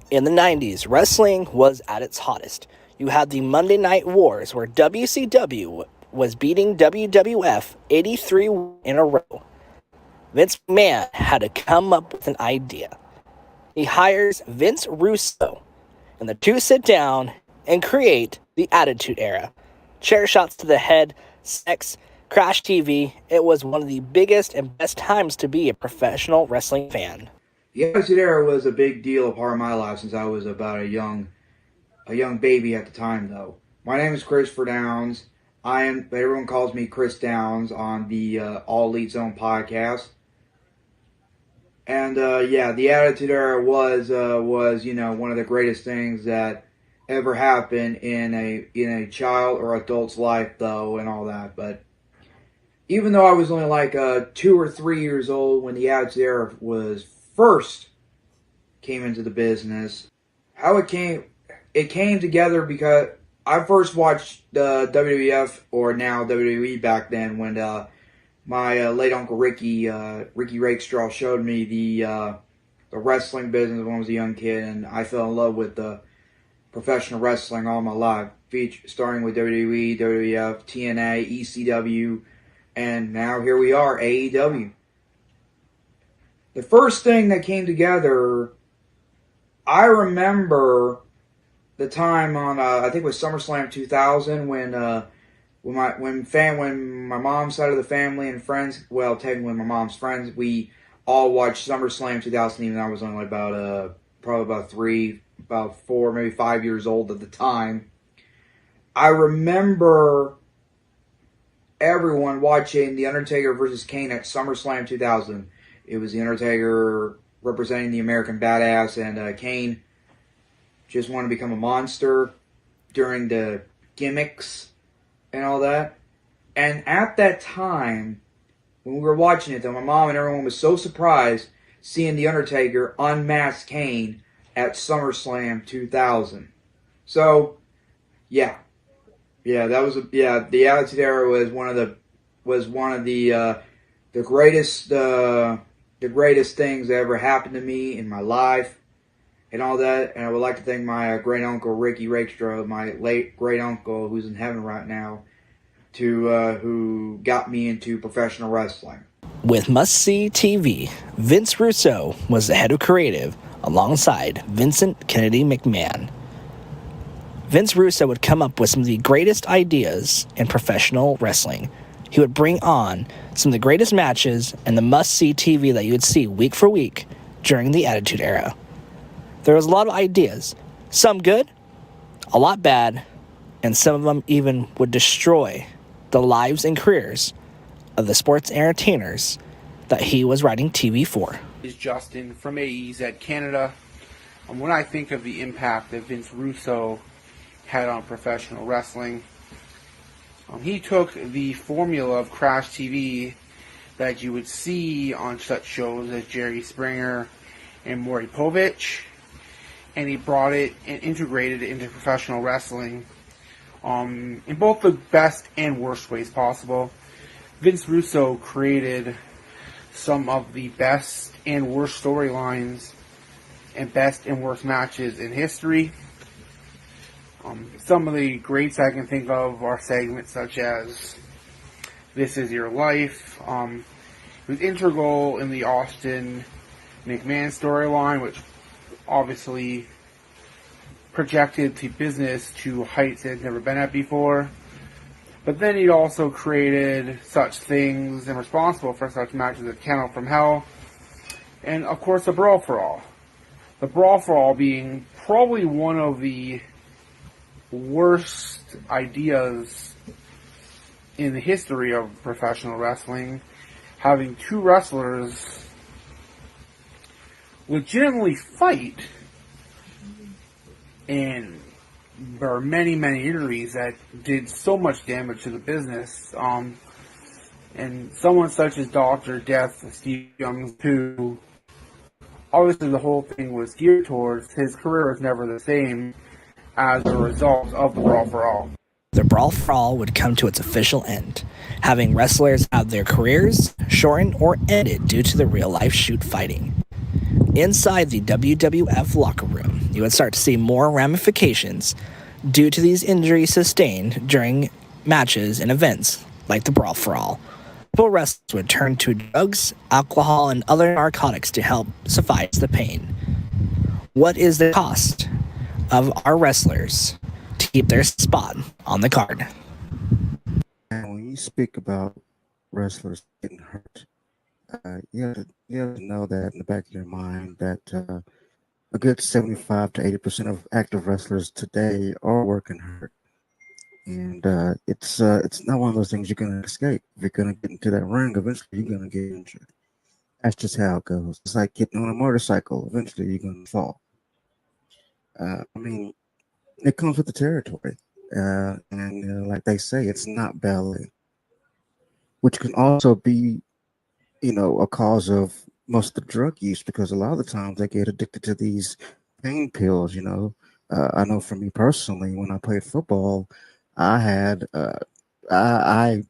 In the 90s, wrestling was at its hottest. You had the Monday Night Wars, where WCW was beating WWF 83 in a row. Vince McMahon had to come up with an idea. He hires Vince Russo, and the two sit down and create the Attitude Era. Chair shots to the head, sex, Crash TV. It was one of the biggest and best times to be a professional wrestling fan. The Attitude Era was a big deal, a part of my life since I was about a young baby at the time. Though my name is Christopher Downs. Everyone calls me Chris Downs on the All Elite Zone podcast. And the Attitude Era was one of the greatest things that ever happened in a child or adult's life, though, and all that. But even though I was only like 2 or 3 years old when the Attitude Era was first came into the business, how it came together because I first watched the WWF, or now WWE back then, when my late uncle Ricky Rakestraw showed me the wrestling business when I was a young kid, and I fell in love with professional wrestling all my life, starting with WWE, WWF, TNA, ECW, and now here we are, AEW. The first thing that came together, I remember the time on I think it was SummerSlam 2000 when my mom's side of the family and friends, well, technically my mom's friends, we all watched SummerSlam 2000. Even I was only probably about 4, maybe 5 years old at the time. I remember everyone watching The Undertaker versus Kane at SummerSlam 2000. It was The Undertaker representing the American Badass, and Kane just wanted to become a monster during the gimmicks and all that. And at that time, when we were watching it, though, my mom and everyone was so surprised seeing The Undertaker unmask Kane at SummerSlam 2000. So, the Attitude Era was one of the greatest things that ever happened to me in my life and all that. And I would like to thank my great uncle Ricky Rakestraw, my late great uncle who's in heaven right now, who got me into professional wrestling. With Must See TV, Vince Russo was the head of creative alongside Vincent Kennedy McMahon. Vince Russo would come up with some of the greatest ideas in professional wrestling. He would bring on some of the greatest matches and the must-see TV that you would see week for week during the Attitude Era. There was a lot of ideas, some good, a lot bad, and some of them even would destroy the lives and careers of the sports entertainers that he was writing TV for. Is Justin from AEZ Canada. When I think of the impact that Vince Russo had on professional wrestling, he took the formula of Crash TV that you would see on such shows as Jerry Springer and Maury Povich, and he brought it and integrated it into professional wrestling in both the best and worst ways possible. Vince Russo created some of the best and worst storylines and best and worst matches in history. Some of the greats I can think of are segments such as This Is Your Life. It was integral in the Austin McMahon storyline, which obviously projected the business to heights it had never been at before. But then he also created such things and responsible for such matches as Kennel from Hell, and of course the Brawl for All. The Brawl for All being probably one of the worst ideas in the history of professional wrestling, having two wrestlers legitimately fight, and there are many injuries that did so much damage to the business. And someone such as Dr. Death, Steve Young, who obviously the whole thing was geared towards, his career was never the same as a result of the Brawl for All. The Brawl for All would come to its official end, having wrestlers have their careers shortened or ended due to the real-life shoot fighting. Inside the WWF locker room, you would start to see more ramifications due to these injuries sustained during matches and events like the Brawl for All. People wrestlers would turn to drugs, alcohol, and other narcotics to help suffice the pain. What is the cost of our wrestlers to keep their spot on the card? And when you speak about wrestlers getting hurt, you have to know that in the back of your mind that a good 75 to 80% of active wrestlers today are working hurt. And it's not one of those things you're going to escape. If you're going to get into that ring, eventually you're going to get injured. That's just how it goes. It's like getting on a motorcycle. Eventually you're going to fall. It comes with the territory. And like they say, it's not ballet, which can also be, a cause of most of the drug use, because a lot of the times they get addicted to these pain pills. I know for me personally, when I played football, I had I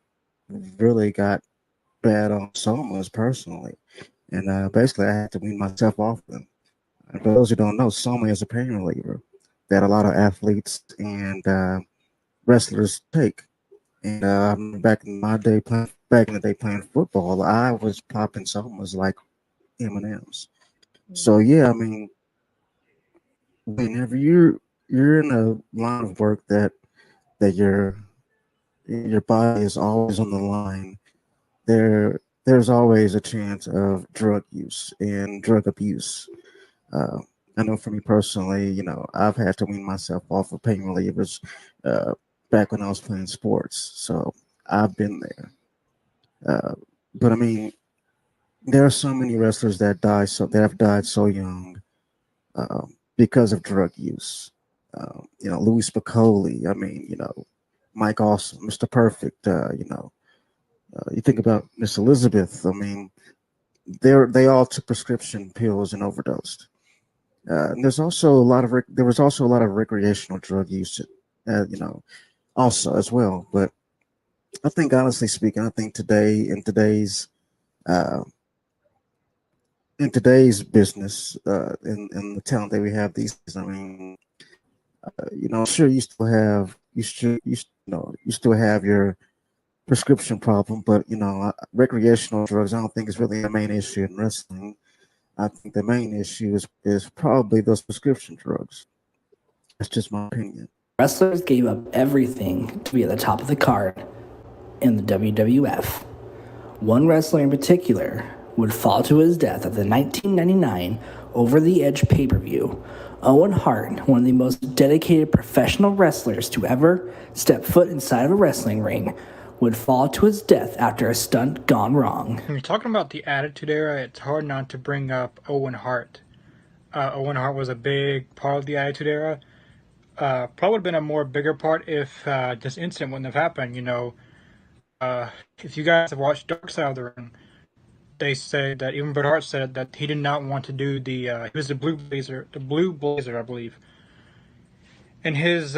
really got bad on somas personally, and basically I had to wean myself off them. And for those who don't know, soma is a pain reliever that a lot of athletes and wrestlers take. And back in the day playing football, I was popping somas like M&Ms. So yeah, whenever you're in a line of work that your body is always on the line, there's always a chance of drug use and drug abuse. I know for me personally, I've had to wean myself off of pain relievers back when I was playing sports, so I've been there. But there are so many wrestlers that have died so young because of drug use. Louis Spicoli. Mike Awesome, Mr. Perfect. You think about Miss Elizabeth. They all took prescription pills and overdosed. And there was also a lot of recreational drug use, also as well. But I think, honestly speaking, in today's business, in the talent that we have these days, sure, you still have your prescription problem, but recreational drugs, I don't think is really the main issue in wrestling. I think the main issue is probably those prescription drugs. That's just my opinion. Wrestlers gave up everything to be at the top of the card in the WWF. One wrestler in particular would fall to his death at the 1999 Over the Edge pay-per-view. Owen Hart, one of the most dedicated professional wrestlers to ever step foot inside of a wrestling ring, would fall to his death after a stunt gone wrong. When you're talking about the Attitude Era, it's hard not to bring up Owen Hart. Owen Hart was a big part of the Attitude Era. Probably would have been a more bigger part if this incident wouldn't have happened. If you guys have watched Dark Side of the Ring, they said that even Bret Hart said that he did not want to do he was the Blue Blazer, I believe. And his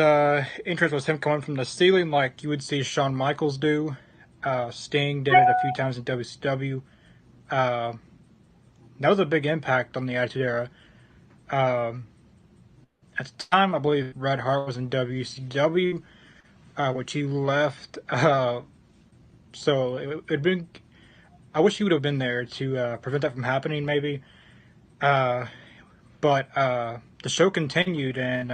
interest was him coming from the ceiling like you would see Shawn Michaels do. Sting did it a few times in WCW. That was a big impact on the Attitude Era. At the time, I believe Bret Hart was in WCW, which he left. So it'd been. I wish he would have been there to prevent that from happening, maybe. But the show continued, and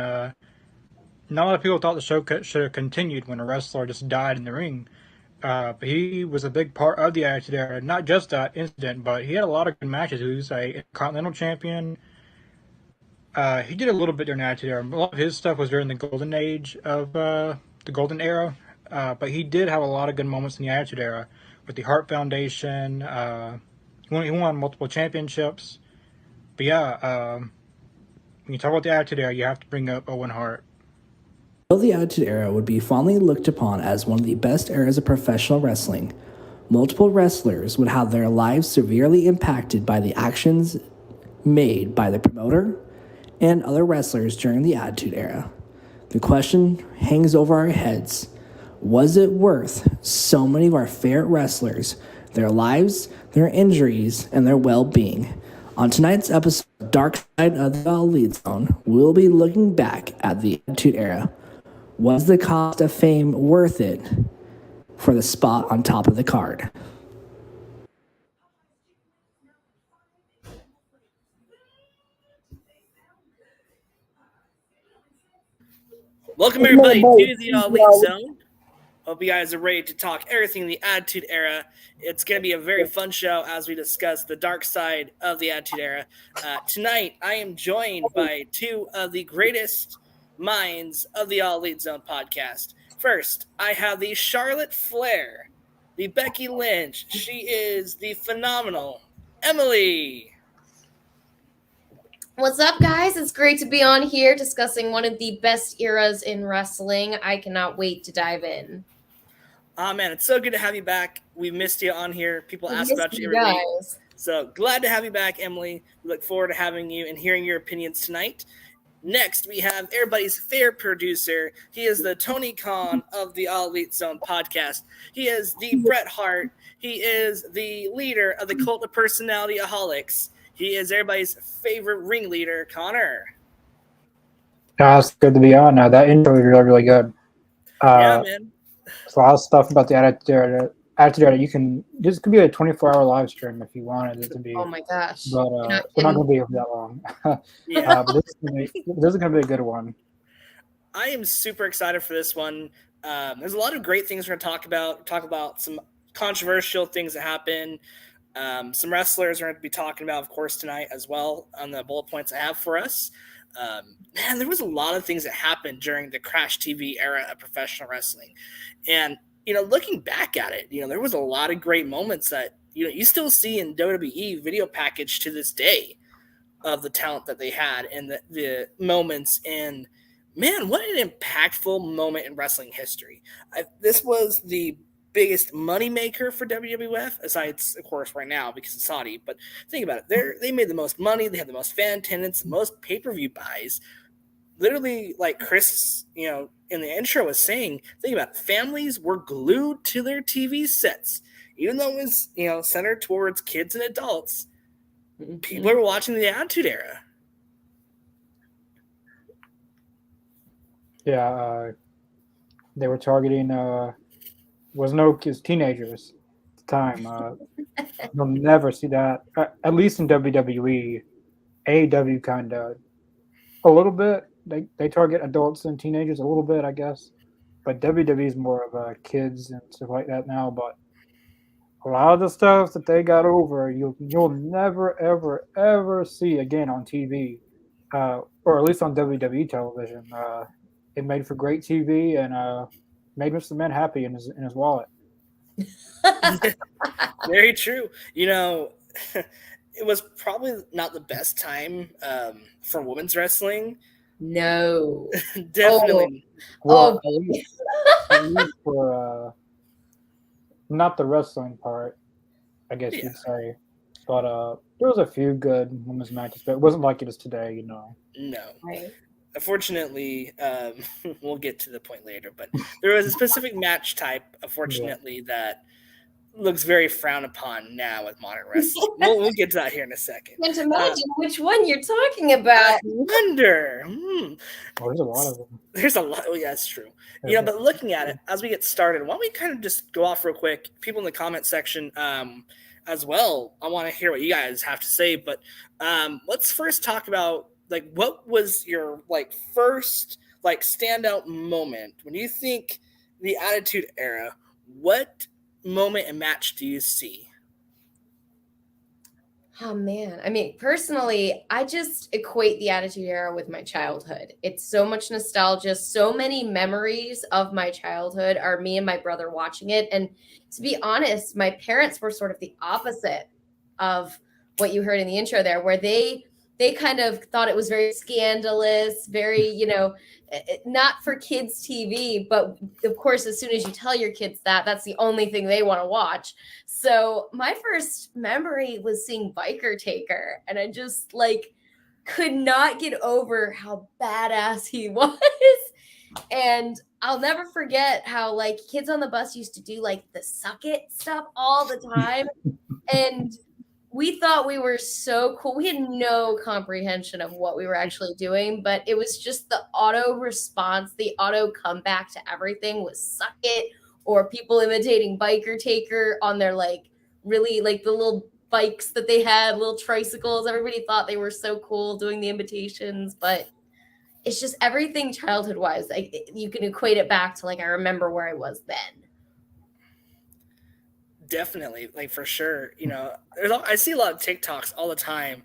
not a lot of people thought the show should have continued when a wrestler just died in the ring. But he was a big part of the Attitude Era. Not just that incident, but he had a lot of good matches. He was a Continental Champion. He did a little bit during the Attitude Era. A lot of his stuff was during the Golden Age of the Golden Era. But he did have a lot of good moments in the Attitude Era with the Hart Foundation. He won multiple championships. But yeah, when you talk about the Attitude Era, you have to bring up Owen Hart. Though the Attitude Era would be fondly looked upon as one of the best eras of professional wrestling, multiple wrestlers would have their lives severely impacted by the actions made by the promoter and other wrestlers during the Attitude Era. The question hangs over our heads. Was it worth so many of our favorite wrestlers, their lives, their injuries, and their well-being, On tonight's episode of Dark Side of the All Elite Zone, we'll be looking back at the Attitude Era. Was the cost of fame worth it for the spot on top of the card? Welcome everybody to the Elite Zone. Hope you guys are ready to talk everything the Attitude Era. It's going to be a very fun show as we discuss the dark side of the Attitude Era. Tonight, I am joined by two of the greatest minds of the All Elite Zone podcast. First, I have the Charlotte Flair, the Becky Lynch. She is the phenomenal Emily. What's up, guys? It's great to be on here discussing one of the best eras in wrestling. I cannot wait to dive in. Man, it's so good to have you back. We missed you on here. People ask about you every guys. week. So glad to have you back, Emily. We look forward to having you and hearing your opinions tonight. Next, we have everybody's favorite producer. He is the Tony Khan of the All Elite Zone podcast. He is the Bret Hart. He is the leader of the Cult of Personality-aholics. He is everybody's favorite ringleader, Connor. It's good to be on now. That intro was really, really good. Yeah, man. There's a lot of stuff about the Attitude Era. This could be a 24-hour live stream if you wanted it to be. Oh my gosh. But we're not going to be here for that long. Yeah. But this is going to be a good one. I am super excited for this one. There's a lot of great things we're going to talk about. Talk about some controversial things that happen. Some wrestlers we're going to be talking about, of course, tonight as well on the bullet points I have for us. Man, there was a lot of things that happened during the Crash TV era of professional wrestling. And, looking back at it, there was a lot of great moments that, you still see in WWE video package to this day of the talent that they had and the moments. And, man, what an impactful moment in wrestling history. This was the biggest moneymaker for WWF, aside, of course, right now because of Saudi. But think about it. They made the most money. They had the most fan attendance, the most pay-per-view buys. Literally, like Chris, in the intro was saying, think about it. Families were glued to their TV sets. Even though it was, centered towards kids and adults, people were watching the Attitude Era. Yeah, they were targeting was no kids, teenagers at the time. You'll never see that, at least in WWE. AEW kind of a little bit. They target adults and teenagers a little bit, I guess. But WWE is more of kids and stuff like that now. But a lot of the stuff that they got over, you'll never, ever, ever see again on TV, or at least on WWE television. It made for great TV and made Mr. Man happy in his wallet. Very true. It was probably not the best time for women's wrestling. No. Definitely. Well, at least for not the wrestling part, I guess you'd say. But there was a few good women's matches, but it wasn't like it is today, No. Right. Unfortunately, we'll get to the point later, but there was a specific match type, unfortunately, that looks very frowned upon now with modern wrestling. We'll get to that here in a second. I can't imagine which one you're talking about. I wonder. Well, there's a lot of them. There's a lot. Oh, yeah, that's true. But looking at it, as we get started, why don't we kind of just go off real quick? People in the comment section as well, I want to hear what you guys have to say. But let's first talk about, what was your, first, standout moment? When you think the Attitude Era, what moment and match do you see? Oh, man. I mean, personally, I just equate the Attitude Era with my childhood. It's so much nostalgia. So many memories of my childhood are me and my brother watching it. And to be honest, my parents were sort of the opposite of what you heard in the intro there, where they kind of thought it was very scandalous, very, not for kids TV. But of course, as soon as you tell your kids that's the only thing they want to watch. So my first memory was seeing Biker Taker, and I just could not get over how badass he was. And I'll never forget how kids on the bus used to do the suck it stuff all the time. And we thought we were so cool. We had no comprehension of what we were actually doing, but it was just the auto response, the auto comeback to everything was suck it, or people imitating Biker Taker on their like really like the little bikes that they had, little tricycles. Everybody thought they were so cool doing the imitations, but it's just everything childhood wise. Like you can equate it back to like I remember where I was then. Definitely, like for sure. You know, I see a lot of TikToks all the time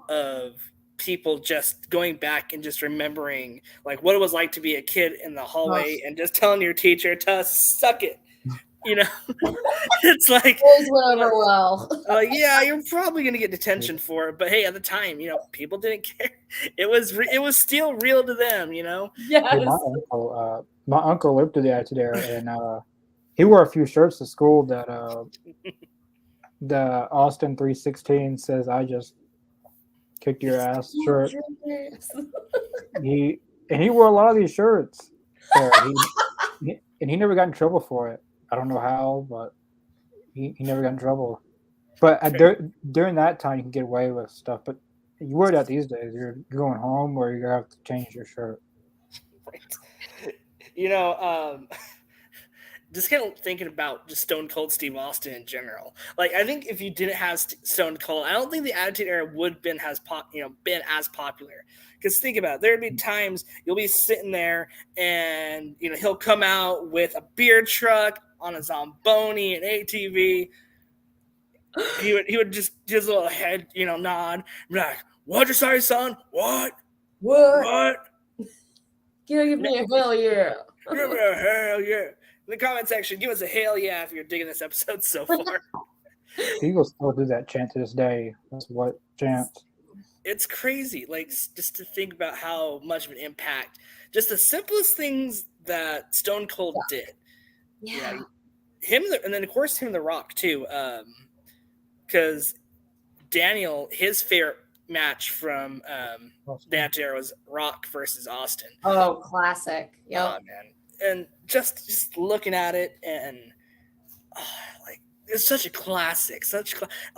of people just going back and just remembering like what it was like to be a kid in the hallway and just telling your teacher to suck it. You know, it's like Always went over well. yeah, you're probably gonna get detention for it, but hey, at the time, you know, people didn't care. It was still real to them. You know. Yes. Hey, my uncle lived through the Attitude Era, and he wore a few shirts to school that the Austin 316 says "I just kicked your ass" shirt. He wore a lot of these shirts, and he never got in trouble for it. I don't know how, but he never got in trouble. But during that time, you can get away with stuff. But you wear that these days, you're going home or you're gonna have to change your shirt. Right. You know, just kind of thinking about just Stone Cold Steve Austin in general. Like, I think if you didn't have Stone Cold, I don't think the Attitude Era would have been as popular. Because think about it, there'd be times you'll be sitting there and you know he'll come out with a beer truck on a Zamboni, an ATV. He would just his little head, you know, nod, be like, "What'd you say, son? What? Give me a hell yeah. Give me a hell yeah." In the comment section, give us a hell yeah if you're digging this episode so far. People still do that chant to this day. That's what chants. It's crazy, like just to think about how much of an impact just the simplest things that Stone Cold did. Yeah. Him, and then of course him, and The Rock too, because Daniel, his favorite match from that era was Rock versus Austin. Oh, classic. Yep. Oh man, and just looking at it and like it's such a classic,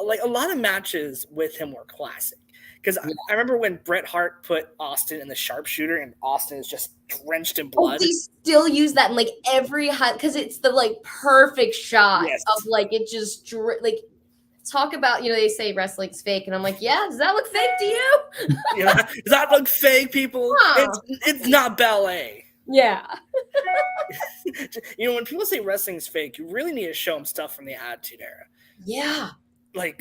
like a lot of matches with him were classic. Because I remember when Bret Hart put Austin in the sharpshooter and Austin is just drenched in blood. Oh, they still use that in like every because it's the like perfect shot of like it just like talk about, you know, they say wrestling's fake and I'm like, yeah, does that look fake to you? Yeah, does that look fake, people? Huh. It's not ballet. Yeah. You know, when people say wrestling's fake, you really need to show them stuff from the Attitude Era. Yeah. Like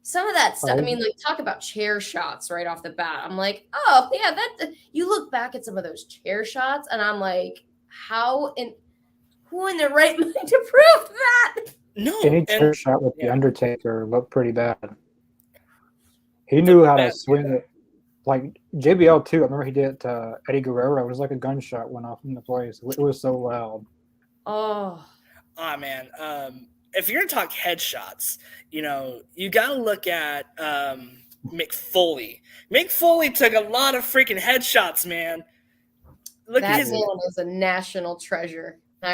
some of that stuff, I mean, like talk about chair shots right off the bat. I'm like, oh yeah, that you look back at some of those chair shots and I'm like, who in their right mind to prove that? No. Any chair shot with The Undertaker looked pretty bad. He knew how to swing it. Like JBL too, I remember he did it to Eddie Guerrero. It was like a gunshot went off in the place. It was so loud. Oh man. If you're gonna talk headshots, you know, you gotta look at Mick Foley. Mick Foley took a lot of freaking headshots, man. Look at his man is a national treasure. He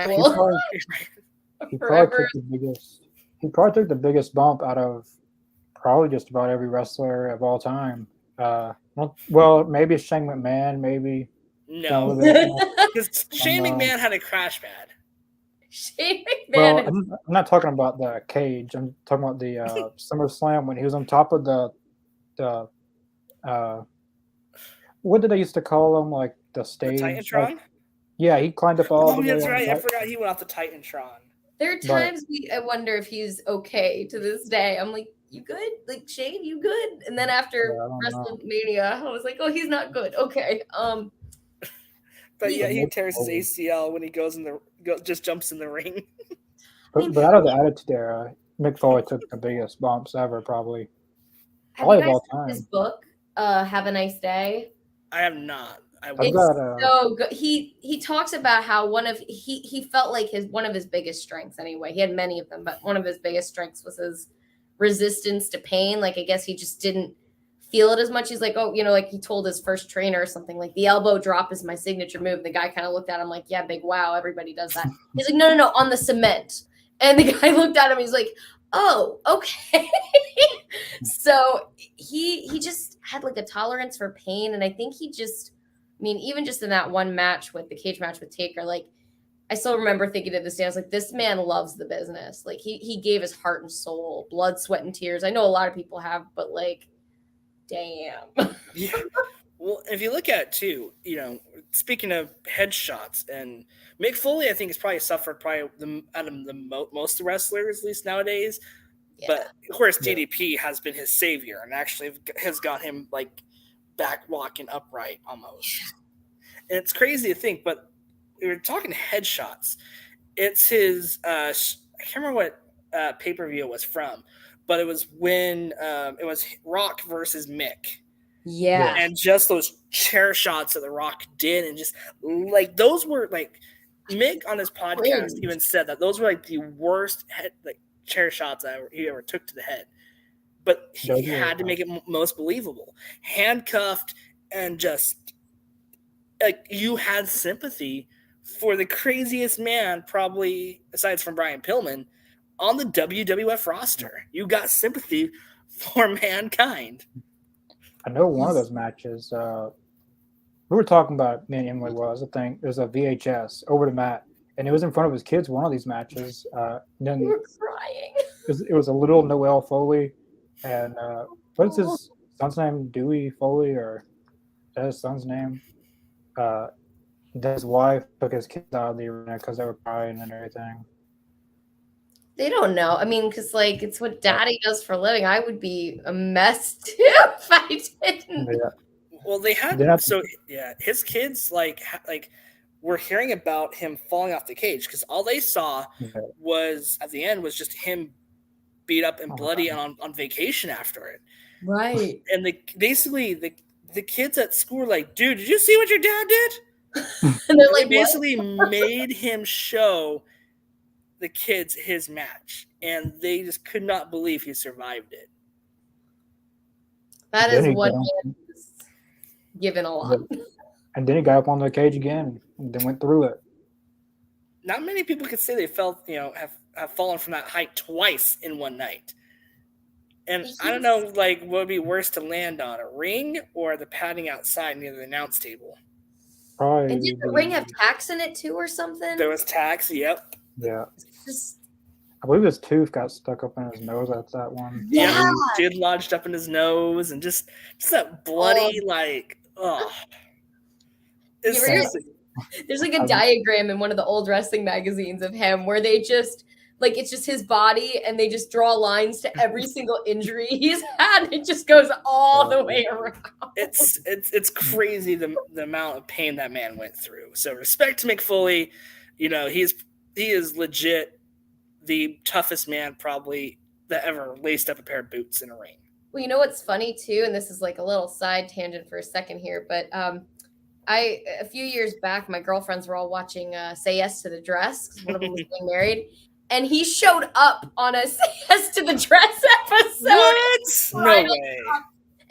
probably took the biggest bump out of probably just about every wrestler of all time. Well, maybe Shane McMahon, maybe. No, because Shane McMahon had a crash pad. Shane McMahon. Well, I'm not talking about the cage. I'm talking about the SummerSlam when he was on top of the what did they used to call him? Like the stage? The Titantron? Yeah, he climbed up all the way. That's right. I forgot he went off the Titantron. There are times I wonder if he's okay to this day. I'm like, you good? Like, Shane, you good? And then after WrestleMania, I was like, oh, he's not good. Okay. But yeah, he tears his ACL when he just jumps in the ring. but out of the Attitude Era, Mick Foley took the biggest bumps ever, probably of all time. His book, Have a Nice Day. I have not. It's so good. He talks about how he felt like one of his biggest strengths anyway. He had many of them, but one of his biggest strengths was his resistance to pain. Like, I guess he just didn't feel it as much. He's like, oh, you know, like he told his first trainer or something, like the elbow drop is my signature move. The guy kind of looked at him like, yeah, big wow, everybody does that. He's like, no, on the cement. And the guy looked at him. He's like, Oh, okay. So he just had like a tolerance for pain, and I think he just, I mean, even just in that one match with the cage match with Taker, like I still remember thinking to this day, I was like, this man loves the business. Like he gave his heart and soul, blood, sweat, and tears. I know a lot of people have, but like, damn. Yeah. Well, if you look at it too, speaking of headshots, and Mick Foley, I think has probably suffered out of most of the wrestlers, at least nowadays. Yeah. But of course, DDP has been his savior and actually has got him like back walking upright almost. And it's crazy to think, but we were talking headshots. It's his. I can't remember what pay-per-view it was from, but it was when it was Rock versus Mick. Yeah. And just those chair shots that The Rock did, and just like those were like Mick on his podcast even said that those were like the worst chair shots he ever took to the head. But he had to make it most believable. Handcuffed and just like you had sympathy for the craziest man, probably aside from Brian Pillman, on the WWF roster. You got sympathy for Mankind. I know one of those matches. We were talking about me and Emily was. I think there's a VHS over the mat, and it was in front of his kids. One of these matches. Then You were crying. it was a little Noel Foley, and what's his son's name? Dewey Foley, or is that his son's name? His wife took his kids out of the arena because they were crying and everything. They don't know. I mean, because like it's what Daddy does for a living. I would be a mess too if I didn't. Yeah. Well, his kids like were hearing about him falling off the cage because all they saw was at the end was just him beat up and bloody and on vacation after it. Right. And the kids at school were like, dude, did you see what your dad did? And they're like, they basically made him show the kids his match, and they just could not believe he survived it. that is what man is given a lot. And then he got up on the cage again and then went through it. Not many people could say they have fallen from that height twice in one night. And I don't know, like, what would be worse to land on, a ring or the padding outside near the announce table? Probably. And did the ring have tacks in it too, or something? There was tacks. Yep. Yeah. Just, I believe his tooth got stuck up in his nose. That's that one. yeah. Did lodged up in his nose, and just that bloody There's like a diagram in one of the old wrestling magazines of him where they just like it's just his body and they just draw lines to every single injury he's had. It just goes all the way around. It's crazy the amount of pain that man went through. So respect to Mick Foley. He is legit the toughest man probably that ever laced up a pair of boots in a ring. Well, you know what's funny too, and this is like a little side tangent for a second here, but a few years back, my girlfriends were all watching Say Yes to the Dress because one of them was getting married, and he showed up on a Say Yes to the Dress episode. What? No way.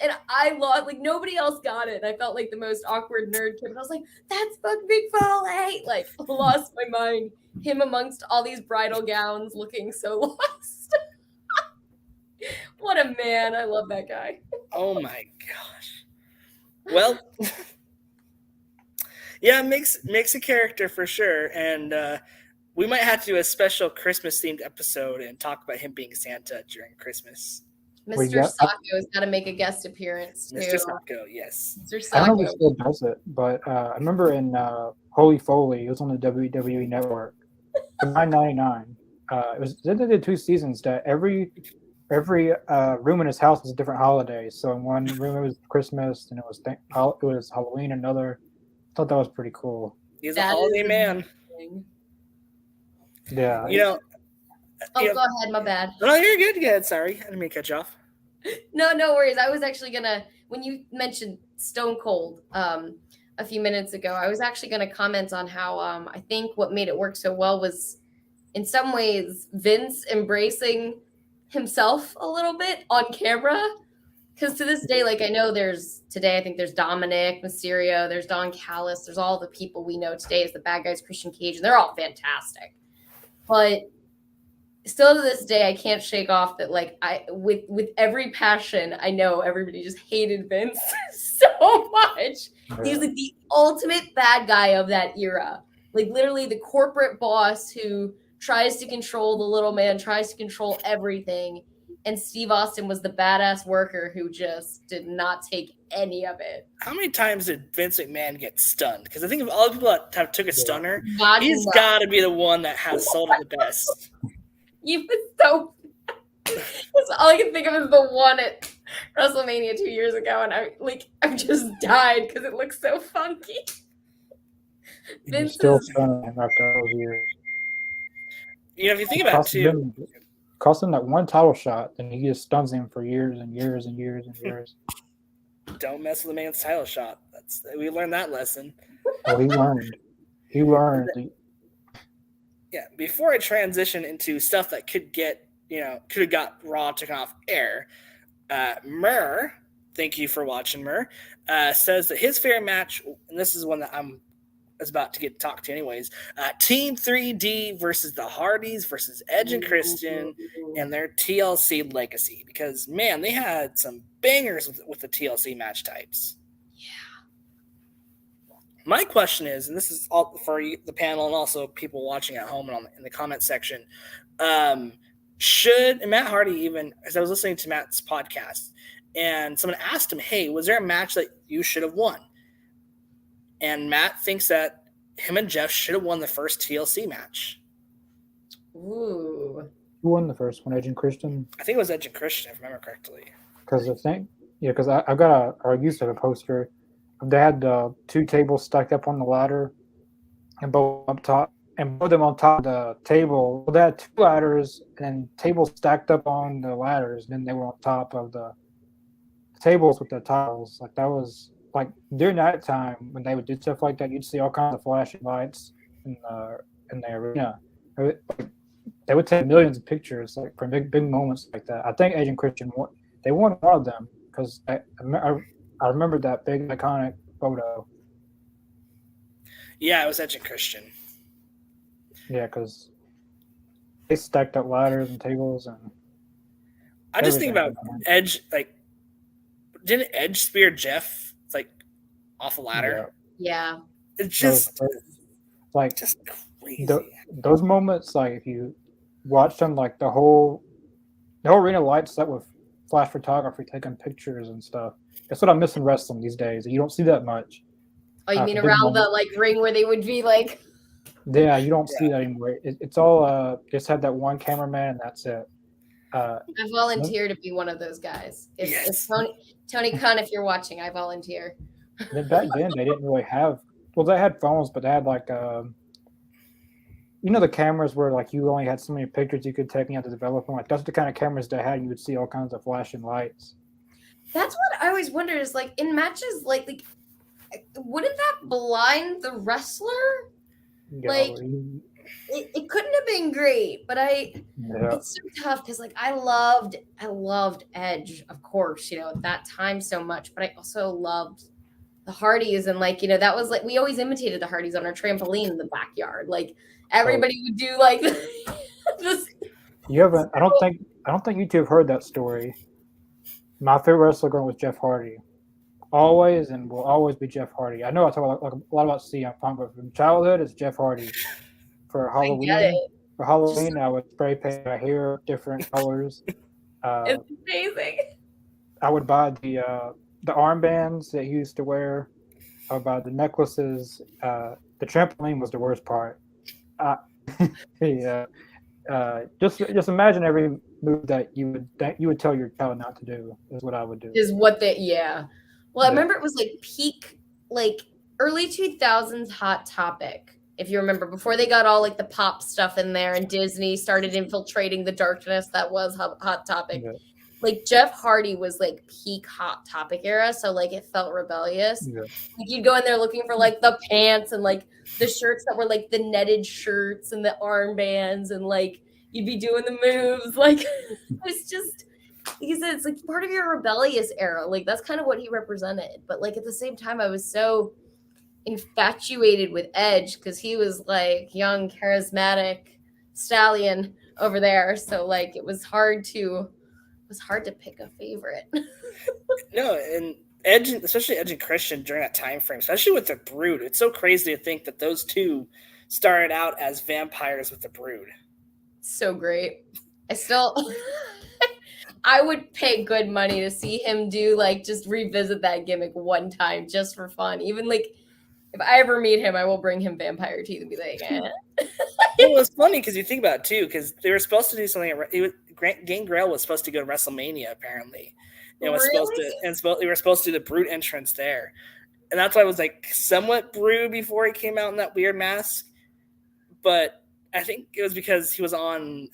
And I lost, like, nobody else got it. I felt like the most awkward nerd kid. But I was like, that's fucking Mick Foley. Like, lost my mind. Him amongst all these bridal gowns looking so lost. What a man. I love that guy. Oh my gosh. Well, yeah, makes a character for sure. And we might have to do a special Christmas themed episode and talk about him being Santa during Christmas. Mr. Sacco's got to make a guest appearance too. Mr. Sacco, yes. Mr. I don't know if Sacco. he still does it, but I remember in Holy Foley, it was on the WWE Network. For $9.99. They did 2 seasons. That every room in his house was a different holiday. So in one room it was Christmas, and it was Halloween. Another, I thought that was pretty cool. He's a holiday man. Yeah. Go ahead. My bad. No, you're good. Good. Sorry, I didn't mean to cut you off. No worries. I was actually gonna, when you mentioned Stone Cold a few minutes ago, I was actually gonna comment on how I think what made it work so well was, in some ways, Vince embracing himself a little bit on camera. Because to this day, like I know I think there's Dominic Mysterio, there's Don Callis, there's all the people we know today as the bad guys, Christian Cage, and they're all fantastic. But still to this day, I can't shake off that like I with every passion, I know everybody just hated Vince so much. He was like the ultimate bad guy of that era. Like literally the corporate boss who tries to control the little man, tries to control everything. And Steve Austin was the badass worker who just did not take any of it. How many times did Vince McMahon get stunned? Because I think of all the people that have took a stunner, God, he's no. got to be the one that has sold it the best. You was so. That's all I can think of is the one at WrestleMania 2 years ago, and I just died because it looks so funky. Vince Still is stunning after all those years. You know, if you think about it too, Cost him that one title shot, then he just stuns him for years and years and years and years. don't mess with a man's title shot. We learned that lesson. Oh, he learned. He learned. Yeah, before I transition into stuff that could have got Raw taken off air, Murr, thank you for watching, Murr, says that his favorite match, and this is one that I'm about to get talked to anyways, Team 3D versus the Hardys versus Edge and Christian and their TLC legacy. Because, man, they had some bangers with the TLC match types. My question is, and this is all for the panel and also people watching at home and in the comment section, should Matt Hardy even, as I was listening to Matt's podcast, and someone asked him, hey, was there a match that you should have won? And Matt thinks that him and Jeff should have won the first TLC match. Ooh. Who won the first one, Edge and Christian? I think it was Edge and Christian, if I remember correctly. Because I got I used to have a poster. They had two tables stacked up on the ladder, and both up top, and both of them on top of the table. Well, they had two ladders and tables stacked up on the ladders. And then they were on top of the tables with the tiles. Like that was like during that time when they would do stuff like that, you'd see all kinds of flashing lights in the arena. They would take millions of pictures like for big moments like that. I think Edge and Christian won. They won one of them because I remember that big iconic photo. Yeah, it was Edge and Christian. Yeah, because they stacked up ladders and tables and. I just think about Edge. Like, didn't Edge spear Jeff off a ladder? Yeah. It's just just crazy. Those moments, like if you watch them, like the whole arena lights up with flash photography, taking pictures and stuff. That's what I miss in wrestling these days. You don't see that much. Oh, you mean around the ring where they would be like? Yeah, you don't see that anymore. It's all just had that one cameraman and that's it. I volunteer to be one of those guys. If Tony Khan, if you're watching, I volunteer. Then back then they didn't really have. Well, they had phones, but they had like the cameras where like you only had so many pictures you could take and you had to develop them. Like that's the kind of cameras they had. You would see all kinds of flashing lights. That's what I always wonder is like in matches like wouldn't that blind the wrestler? Yeah, like it couldn't have been great, but it's so tough because like I loved Edge, of course, at that time so much, but I also loved the Hardys and that was like we always imitated the Hardys on our trampoline in the backyard. Like everybody would do like this. You haven't? I don't think you two have heard that story. My favorite wrestler growing was Jeff Hardy. Always and will always be Jeff Hardy. I know I talk a lot about CM Punk, but from childhood, it's Jeff Hardy. For Halloween, I would spray paint my hair different colors. It's amazing. I would buy the armbands that he used to wear. I would buy the necklaces. The trampoline was the worst part. Just imagine every move that you would tell your child not to do is what I would do. Well, I remember it was like peak, like early 2000s Hot Topic. If you remember, before they got all like the pop stuff in there and Disney started infiltrating the darkness that was Hot Topic. Yeah. Like Jeff Hardy was like peak Hot Topic era. So like it felt rebellious. Yeah. Like you'd go in there looking for like the pants and like the shirts that were like the netted shirts and the armbands and like you'd be doing the moves. Like it's just, like I said, it's like part of your rebellious era. Like that's kind of what he represented. But like at the same time, I was so infatuated with Edge because he was like young, charismatic stallion over there. So like it was hard to pick a favorite. No, and Edge, especially Edge and Christian during that time frame, especially with the Brood, it's so crazy to think that those two started out as vampires with the Brood. So great. I still I would pay good money to see him do like just revisit that gimmick one time just for fun. Even like if I ever meet him, I will bring him vampire teeth and be like, eh. Well, it was funny because you think about it too, because they were supposed to do something. Gangrel was supposed to go to WrestleMania apparently. It was supposed to, and they were supposed to do the Brood entrance there, and that's why I was like somewhat Brood before he came out in that weird mask. But I think it was because he was on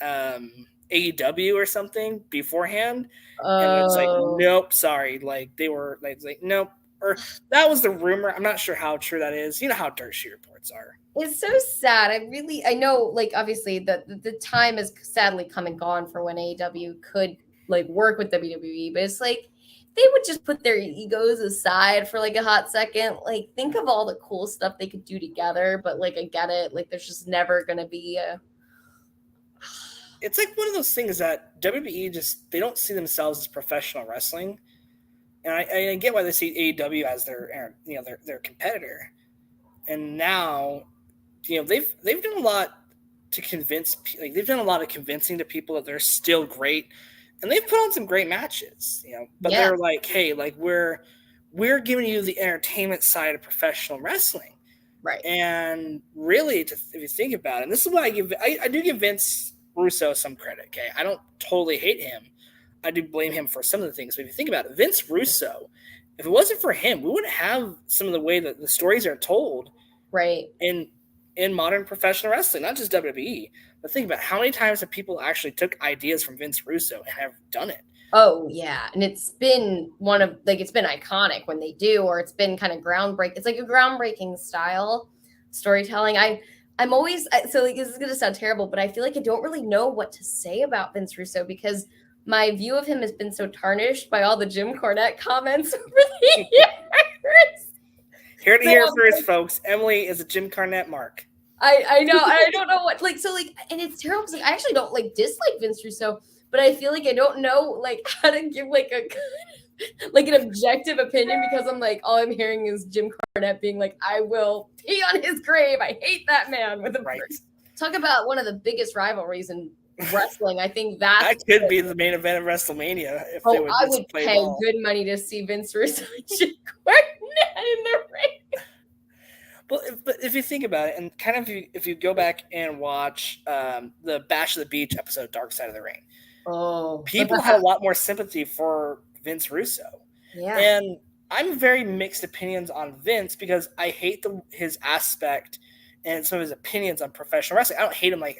AEW or something beforehand, and it's like, nope, sorry, like they were like nope, or that was the rumor. I'm not sure how true that is. You know how dirt sheet reports are. It's so sad. I know, like obviously the time has sadly come and gone for when AEW could like work with WWE, but it's like they would just put their egos aside for like a hot second. Like think of all the cool stuff they could do together, but like I get it. Like there's just never gonna be a. It's like one of those things that WWE just they don't see themselves as professional wrestling, and I get why they see AEW as their competitor, and now they've done a lot to convince, like they've done a lot of convincing to people that they're still great, and they've put on some great matches, but they're like, hey, like we're giving you the entertainment side of professional wrestling, right? And really, if you think about it, and this is why I do give Vince Russo some credit. Okay, I don't totally hate him. I do blame him for some of the things, but if you think about it, Vince Russo, if it wasn't for him, we wouldn't have some of the way that the stories are told, right? In modern professional wrestling, not just WWE, but think about how many times have people actually took ideas from Vince Russo and have done it. Oh yeah, and it's been it's been iconic when they do, or it's been kind of groundbreaking. It's like a groundbreaking style storytelling. I'm always so like this is gonna sound terrible, but I feel like I don't really know what to say about Vince Russo because my view of him has been so tarnished by all the Jim Cornette comments over the years. Here to hear first, folks. Emily is a Jim Cornette mark. I know. I don't know what and it's terrible because I actually don't dislike Vince Russo, but I feel like I don't know how to give an objective opinion because I'm like all I'm hearing is Jim Cornette being like, I will pee on his grave. I hate that man with a right. Talk about one of the biggest rivalries in wrestling. I think that could be the main event of WrestleMania if they would I would pay good money to see Vince Russo and Jim Cornette in the ring. Well, but if you think about it, and kind of if you go back and watch the Bash of the Beach episode, Dark Side of the Ring, people had a lot more sympathy for Vince Russo. Yeah. And I'm very mixed opinions on Vince because I hate his aspect and some of his opinions on professional wrestling. I don't hate him I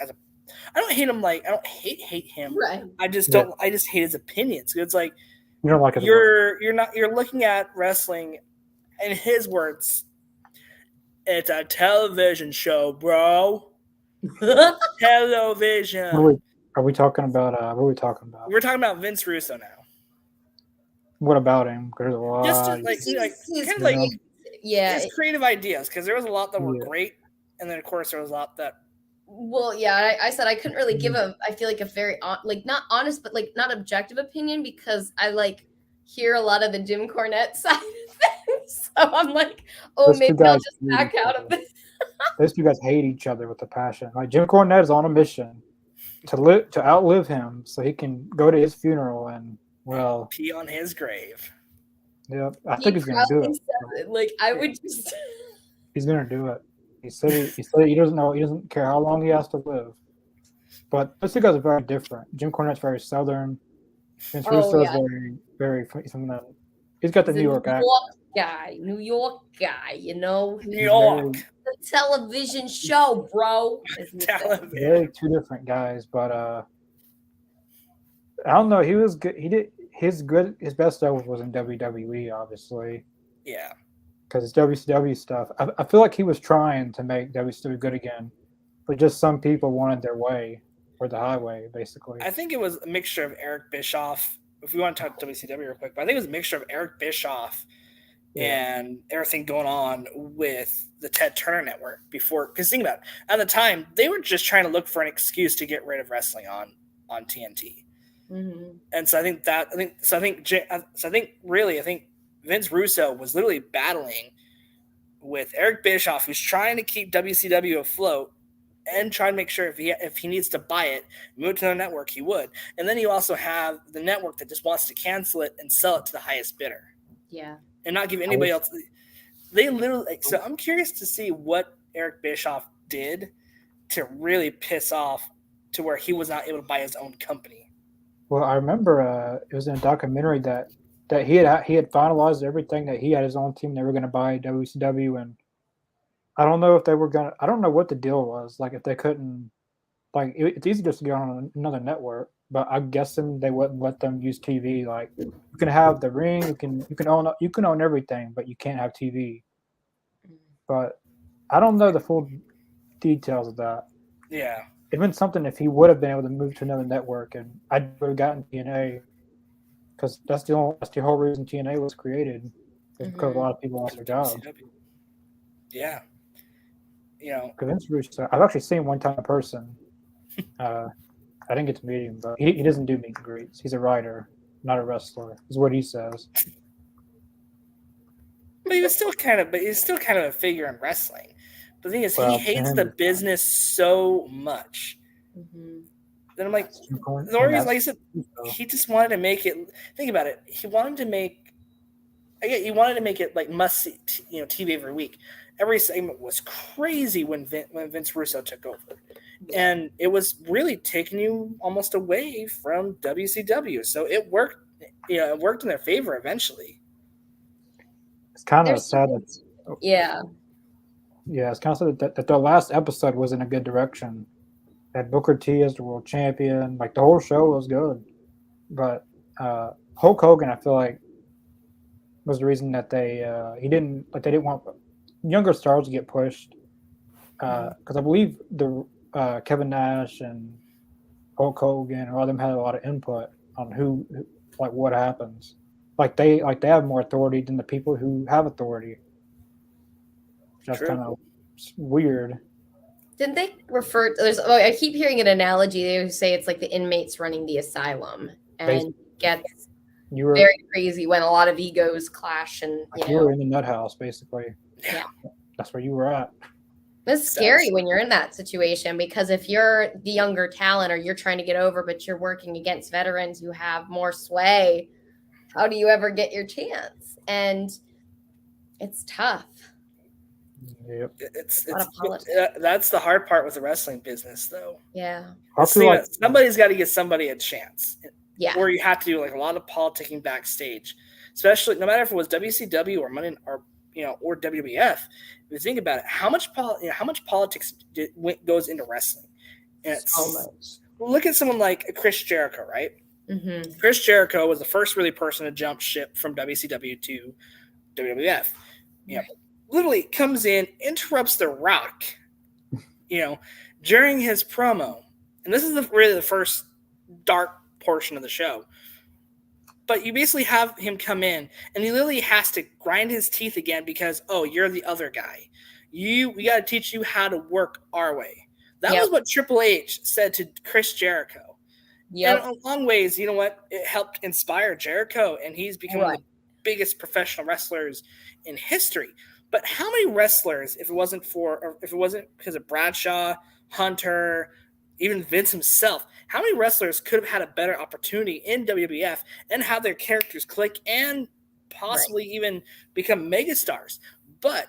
don't hate him. Right. I just don't. I just hate his opinions. It's like you don't like it. You're looking at wrestling, in his words, it's a television show, bro. Television. Are we talking about? What are we talking about? We're talking about Vince Russo now. What about him? There's a lot. His creative ideas, because there was a lot that were great, and then of course there was a lot that. Well, yeah, I said I couldn't really give I feel like a very not honest, but not objective opinion because I hear a lot of the Jim Cornette side of things. So I'm like, maybe I'll just back out of this. Those two guys hate each other with a passion. Like Jim Cornette is on a mission to outlive him so he can go to his funeral and pee on his grave. Yeah, I think he's gonna do it. I would just. He's gonna do it. He said he doesn't know. He doesn't care how long he has to live. But those two guys are very different. Jim Cornette's very Southern. Vince Russo is very something that he's got the New York accent. New York guy, New York. The television show, bro. Very two different guys, but I don't know. He was good. He did his best stuff was in WWE, obviously. Yeah. Because it's WCW stuff. I feel like he was trying to make WCW good again, but just some people wanted their way or the highway, basically. I think it was a mixture of Eric Bischoff. If we want to talk WCW real quick, but I think it was a mixture of Eric Bischoff and everything going on with the Ted Turner Network before. Because think about it, at the time, they were just trying to look for an excuse to get rid of wrestling on TNT. Mm-hmm. And so I think Vince Russo was literally battling with Eric Bischoff, who's trying to keep WCW afloat and try to make sure if he needs to buy it, move it to the network, he would. And then you also have the network that just wants to cancel it and sell it to the highest bidder. Yeah. And not give anybody else. They literally. So I'm curious to see what Eric Bischoff did to really piss off to where he was not able to buy his own company. Well, I remember it was in a documentary that he had finalized everything, that he had his own team. They were going to buy WCW, and I don't know if they were going to. I don't know what the deal was. Like if they couldn't, like it's easy just to get on another network, but I'm guessing they wouldn't let them use TV. Like you can have the ring, you can own everything, but you can't have TV. But I don't know the full details of that. Yeah. It'd been something if he would have been able to move to another network, and I would have gotten TNA, because that's the whole reason TNA was created, is because a lot of people lost their jobs. Yeah, Because Vince Russo, I've actually seen him one time in person. I didn't get to meet him, but he doesn't do meet and greets. He's a writer, not a wrestler, is what he says. But he's still kind of a figure in wrestling. The thing is, he hates the business so much. Mm-hmm. Then I'm like, the only reason, like I said, he just wanted to make it. Think about it. He wanted to make it like must see, TV every week. Every segment was crazy when Vince Russo took over, and it was really taking you almost away from WCW. So it worked. It worked in their favor eventually. It's kind of sad that. Yeah. Yeah, it's kind of sad that the last episode was in a good direction. Had Booker T as the world champion. Like the whole show was good, but Hulk Hogan, I feel like, was the reason that they didn't want younger stars to get pushed. Because I believe the Kevin Nash and Hulk Hogan and all of them had a lot of input on who what happens. Like they have more authority than the people who have authority. That's kind of weird. Didn't they refer to, I keep hearing an analogy. They say it's like the inmates running the asylum, and it gets very crazy when a lot of egos clash. And you were in the nut house, basically. Yeah. That's where you were at. It's scary when you're in that situation, because if you're the younger talent or you're trying to get over, but you're working against veterans who have more sway, how do you ever get your chance? And it's tough. Yep. That's the hard part with the wrestling business, though. Yeah. Somebody's got to give somebody a chance. Yeah. Or you have to do like a lot of politicking backstage, especially no matter if it was WCW or Monday or WWF. If you think about it, how much politics goes into wrestling? And look at someone like Chris Jericho, right? Mm-hmm. Chris Jericho was the first really person to jump ship from WCW to WWF. Literally comes in, interrupts The Rock, during his promo. And this is really the first dark portion of the show. But you basically have him come in, and he literally has to grind his teeth again because, you're the other guy. We got to teach you how to work our way. That was what Triple H said to Chris Jericho. Yep. And in long ways, you know what? It helped inspire Jericho, and he's become one of the biggest professional wrestlers in history. But how many wrestlers, if it wasn't because of Bradshaw, Hunter, even Vince himself, how many wrestlers could have had a better opportunity in WWF and have their characters click and possibly even become megastars? But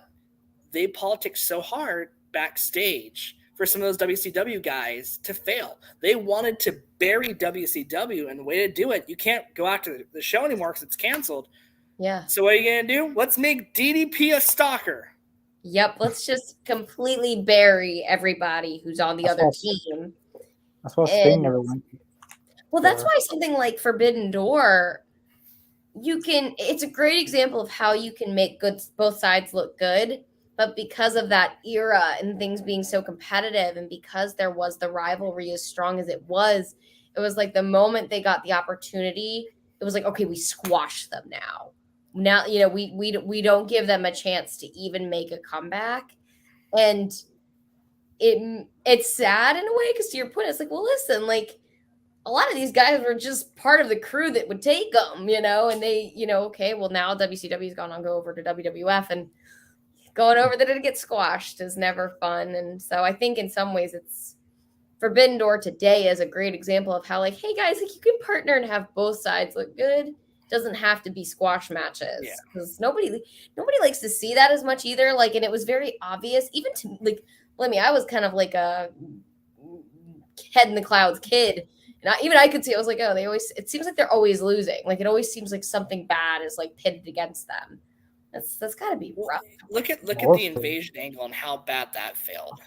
they politicked so hard backstage for some of those WCW guys to fail. They wanted to bury WCW, and the way to do it, you can't go after the show anymore because it's canceled. Yeah. So what are you going to do? Let's make DDP a stalker. Yep. Let's just completely bury everybody who's on the other team. That's why Sting never went. Well, that's why something like Forbidden Door, it's a great example of how you can make both sides look good. But because of that era and things being so competitive, and because there was the rivalry as strong as it was like the moment they got the opportunity, it was like, okay, we squash them now. Now, we don't give them a chance to even make a comeback. And it's sad in a way, because to your point, it's like, well, listen, like, a lot of these guys were just part of the crew that would take them, and they, okay, well, now WCW's gone on, go over to WWF, and going over there to get squashed is never fun. And so I think in some ways it's Forbidden Door today is a great example of how, like, hey guys, like, you can partner and have both sides look good. Doesn't have to be squash matches, because nobody likes to see that as much either. Like, and it was very obvious, even to, like, I was kind of like a head in the clouds kid, and I could see, I was like, oh, it seems like they're always losing. Like, it always seems like something bad is like pitted against them. That's got to be rough. Look at the invasion angle and how bad that failed.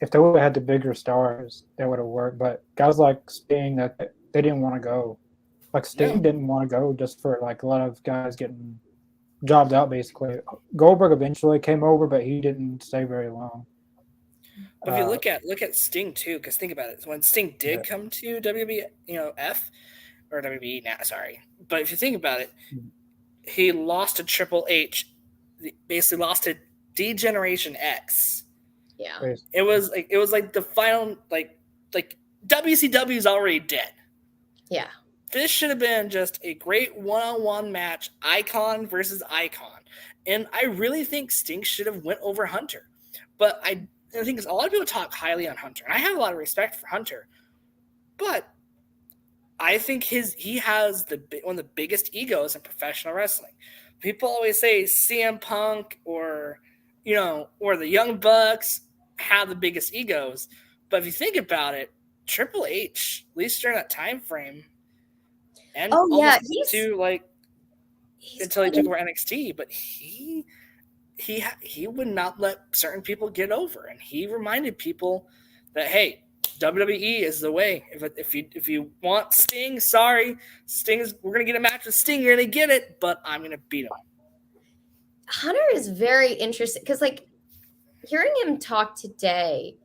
If they would have had the bigger stars, that would have worked. But guys like Sting, that they didn't want to go. Like, Sting didn't want to go, just for like a lot of guys getting jobbed out. Basically, Goldberg eventually came over, but he didn't stay very long. But if you look at Sting too, because think about it, when Sting did come to WWF or WWE now, sorry, but if you think about it, he lost to Triple H, basically lost to D-Generation X. Yeah, it was like the final, like WCW is already dead. Yeah, this should have been just a great one-on-one match, Icon versus Icon, and I really think Sting should have went over Hunter. But the thing is, a lot of people talk highly on Hunter, and I have a lot of respect for Hunter, but I think he has one of the biggest egos in professional wrestling. People always say CM Punk or the Young Bucks have the biggest egos, but if you think about it, Triple H, at least during that time frame, and until he took over NXT, but he would not let certain people get over, and he reminded people that, hey, WWE is the way. If you want Sting, sorry, we're gonna get a match with Sting. You're gonna get it, but I'm gonna beat him. Hunter is very interesting, because, like, hearing him talk today,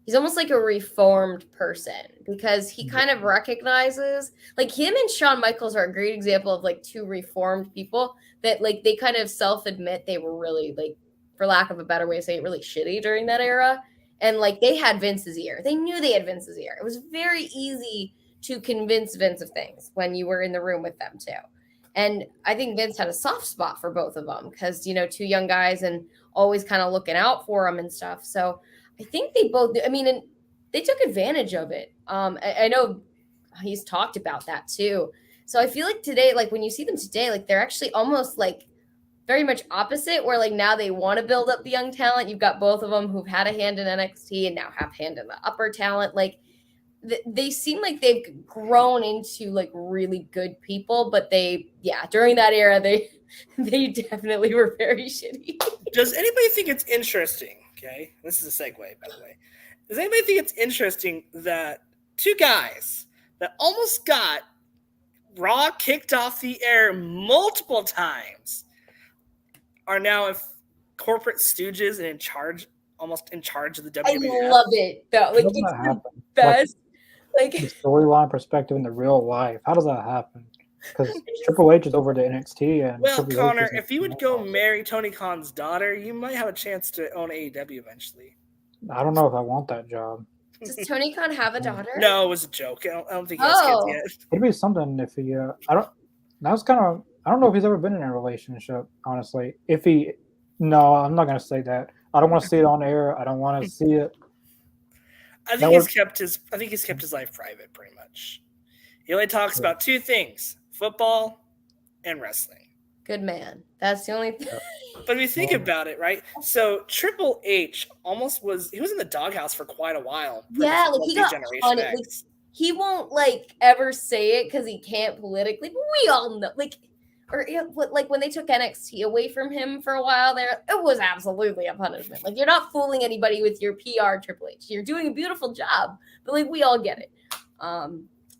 he's almost like a reformed person, because he kind of recognizes, like, him and Shawn Michaels are a great example of, like, two reformed people that, like, they kind of self-admit they were really, like, for lack of a better way to say it, really shitty during that era. And, like, they had Vince's ear. They knew they had Vince's ear. It was very easy to convince Vince of things when you were in the room with them, too. And I think Vince had a soft spot for both of them, because, two young guys and always kind of looking out for them and stuff. So I think they both, and they took advantage of it. I know he's talked about that, too. So I feel like today, like, when you see them today, like, they're actually almost, like, very much opposite, where, like, now they want to build up the young talent. You've got both of them who've had a hand in NXT and now have hand in the upper talent. Like, they seem like they've grown into, like, really good people, but during that era, they definitely were very shitty. Does anybody think it's interesting? Okay, this is a segue, by the way. Does anybody think it's interesting that two guys that almost got Raw kicked off the air multiple times are now corporate stooges and almost in charge of the WWF? I love it, though. Like, it's the best. Like, the storyline perspective in the real life. How does that happen? Because Triple H is over to NXT, and well, Connor, if you would go marry Tony Khan's daughter, you might have a chance to own AEW eventually. I don't know if I want that job. Does Tony Khan have a daughter? No, it was a joke. I don't think he has kids yet. It'd be something if he. I don't know if he's ever been in a relationship. Honestly, no, I'm not gonna say that. I don't want to see it on air. I don't want to see it. I think he's kept his life private, pretty much. He only talks about two things: football and wrestling. Good man. That's the only thing. But if you think about it, right? So Triple H he was in the doghouse for quite a while. Yeah, like, he got on it. Like, he won't, like, ever say it because he can't politically, but we all know, like, like, when they took NXT away from him for a while there, it was absolutely a punishment. Like, you're not fooling anybody with your PR, Triple H. You're doing a beautiful job, but, like, we all get it.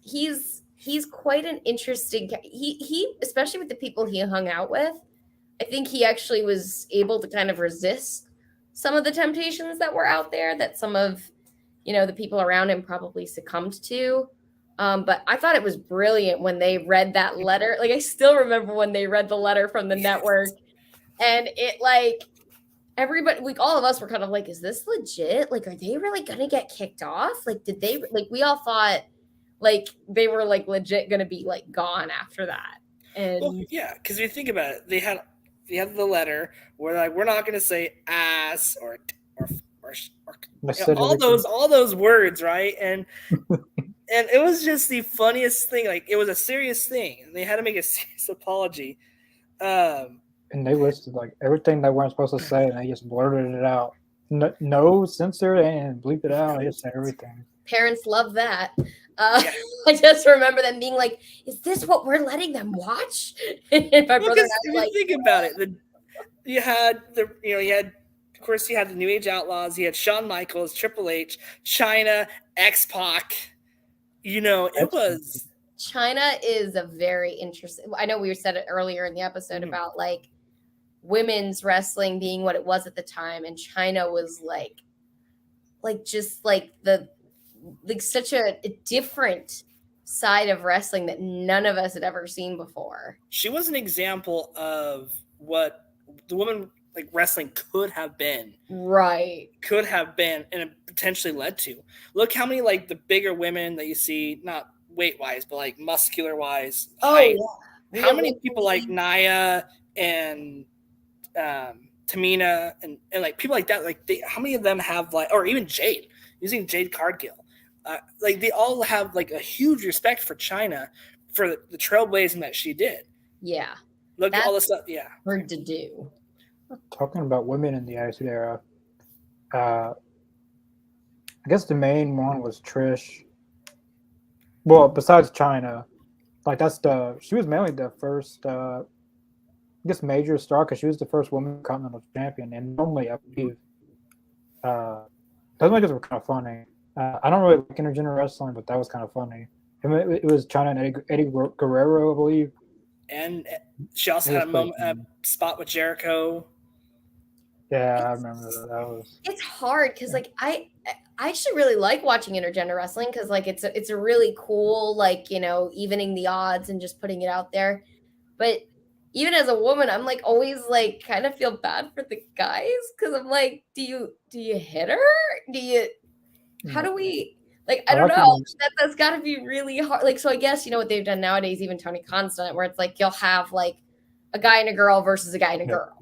He's quite an interesting. He especially with the people he hung out with, I think he actually was able to kind of resist some of the temptations that were out there that some of the people around him probably succumbed to. But I thought it was brilliant when they read that letter. Like I still remember when they read the letter from the network, and it like everybody, like all of us were kind of like, is this legit? Like, are they really gonna get kicked off? Like, did they like we all thought like they were like legit gonna be like gone after that. And Well, yeah, because if you think about it, they had the letter where like we're not going to say ass or, or all those words, right? And it was just the funniest thing. Like it was a serious thing, and they had to make a serious apology. And they listed like everything they weren't supposed to say, and they just blurted it out. No censor and bleep it out. They just said everything. parents love that. I just remember them being like, "Is this what we're letting them watch?" And my brother and I were like, think about it. You had of course you had the New Age Outlaws. You had Shawn Michaels, Triple H, China, X-Pac. It was. China is a very interesting. I know we said it earlier in the episode about like women's wrestling being what it was at the time, and China was like just like such a different side of wrestling that none of us had ever seen before. She was an example of what the woman like wrestling could have been, right? Could have been, and it potentially led to. Look how many like the bigger women that you see, not weight wise, but like muscular wise. Yeah. How many people like Nia and Tamina and like people like that? Like how many of them have like, or even Jade, using Jade Cargill? Like they all have like a huge respect for China for the trailblazing that she did. Yeah. Look at all the stuff. Yeah. Hard to do. Talking about women in the Attitude Era, I guess the main one was Trish. Well, besides China, like she was mainly the first, I guess, major star because she was the first woman continental champion, and normally I believe those matches were kind of funny. I don't really like intergender wrestling, but that was kind of funny. It was China and Eddie Guerrero, I believe. And she also had a spot with Jericho. Yeah, I remember that was. It's hard because like I actually really like watching intergender wrestling because like it's a really cool like evening the odds and just putting it out there. But even as a woman, I'm like always like kind of feel bad for the guys because I'm like, do you hit her? How do we like? I don't know. That's got to be really hard. Like, so I guess what they've done nowadays, even Tony Khan done it, where it's like you'll have like a guy and a girl versus a guy and a girl.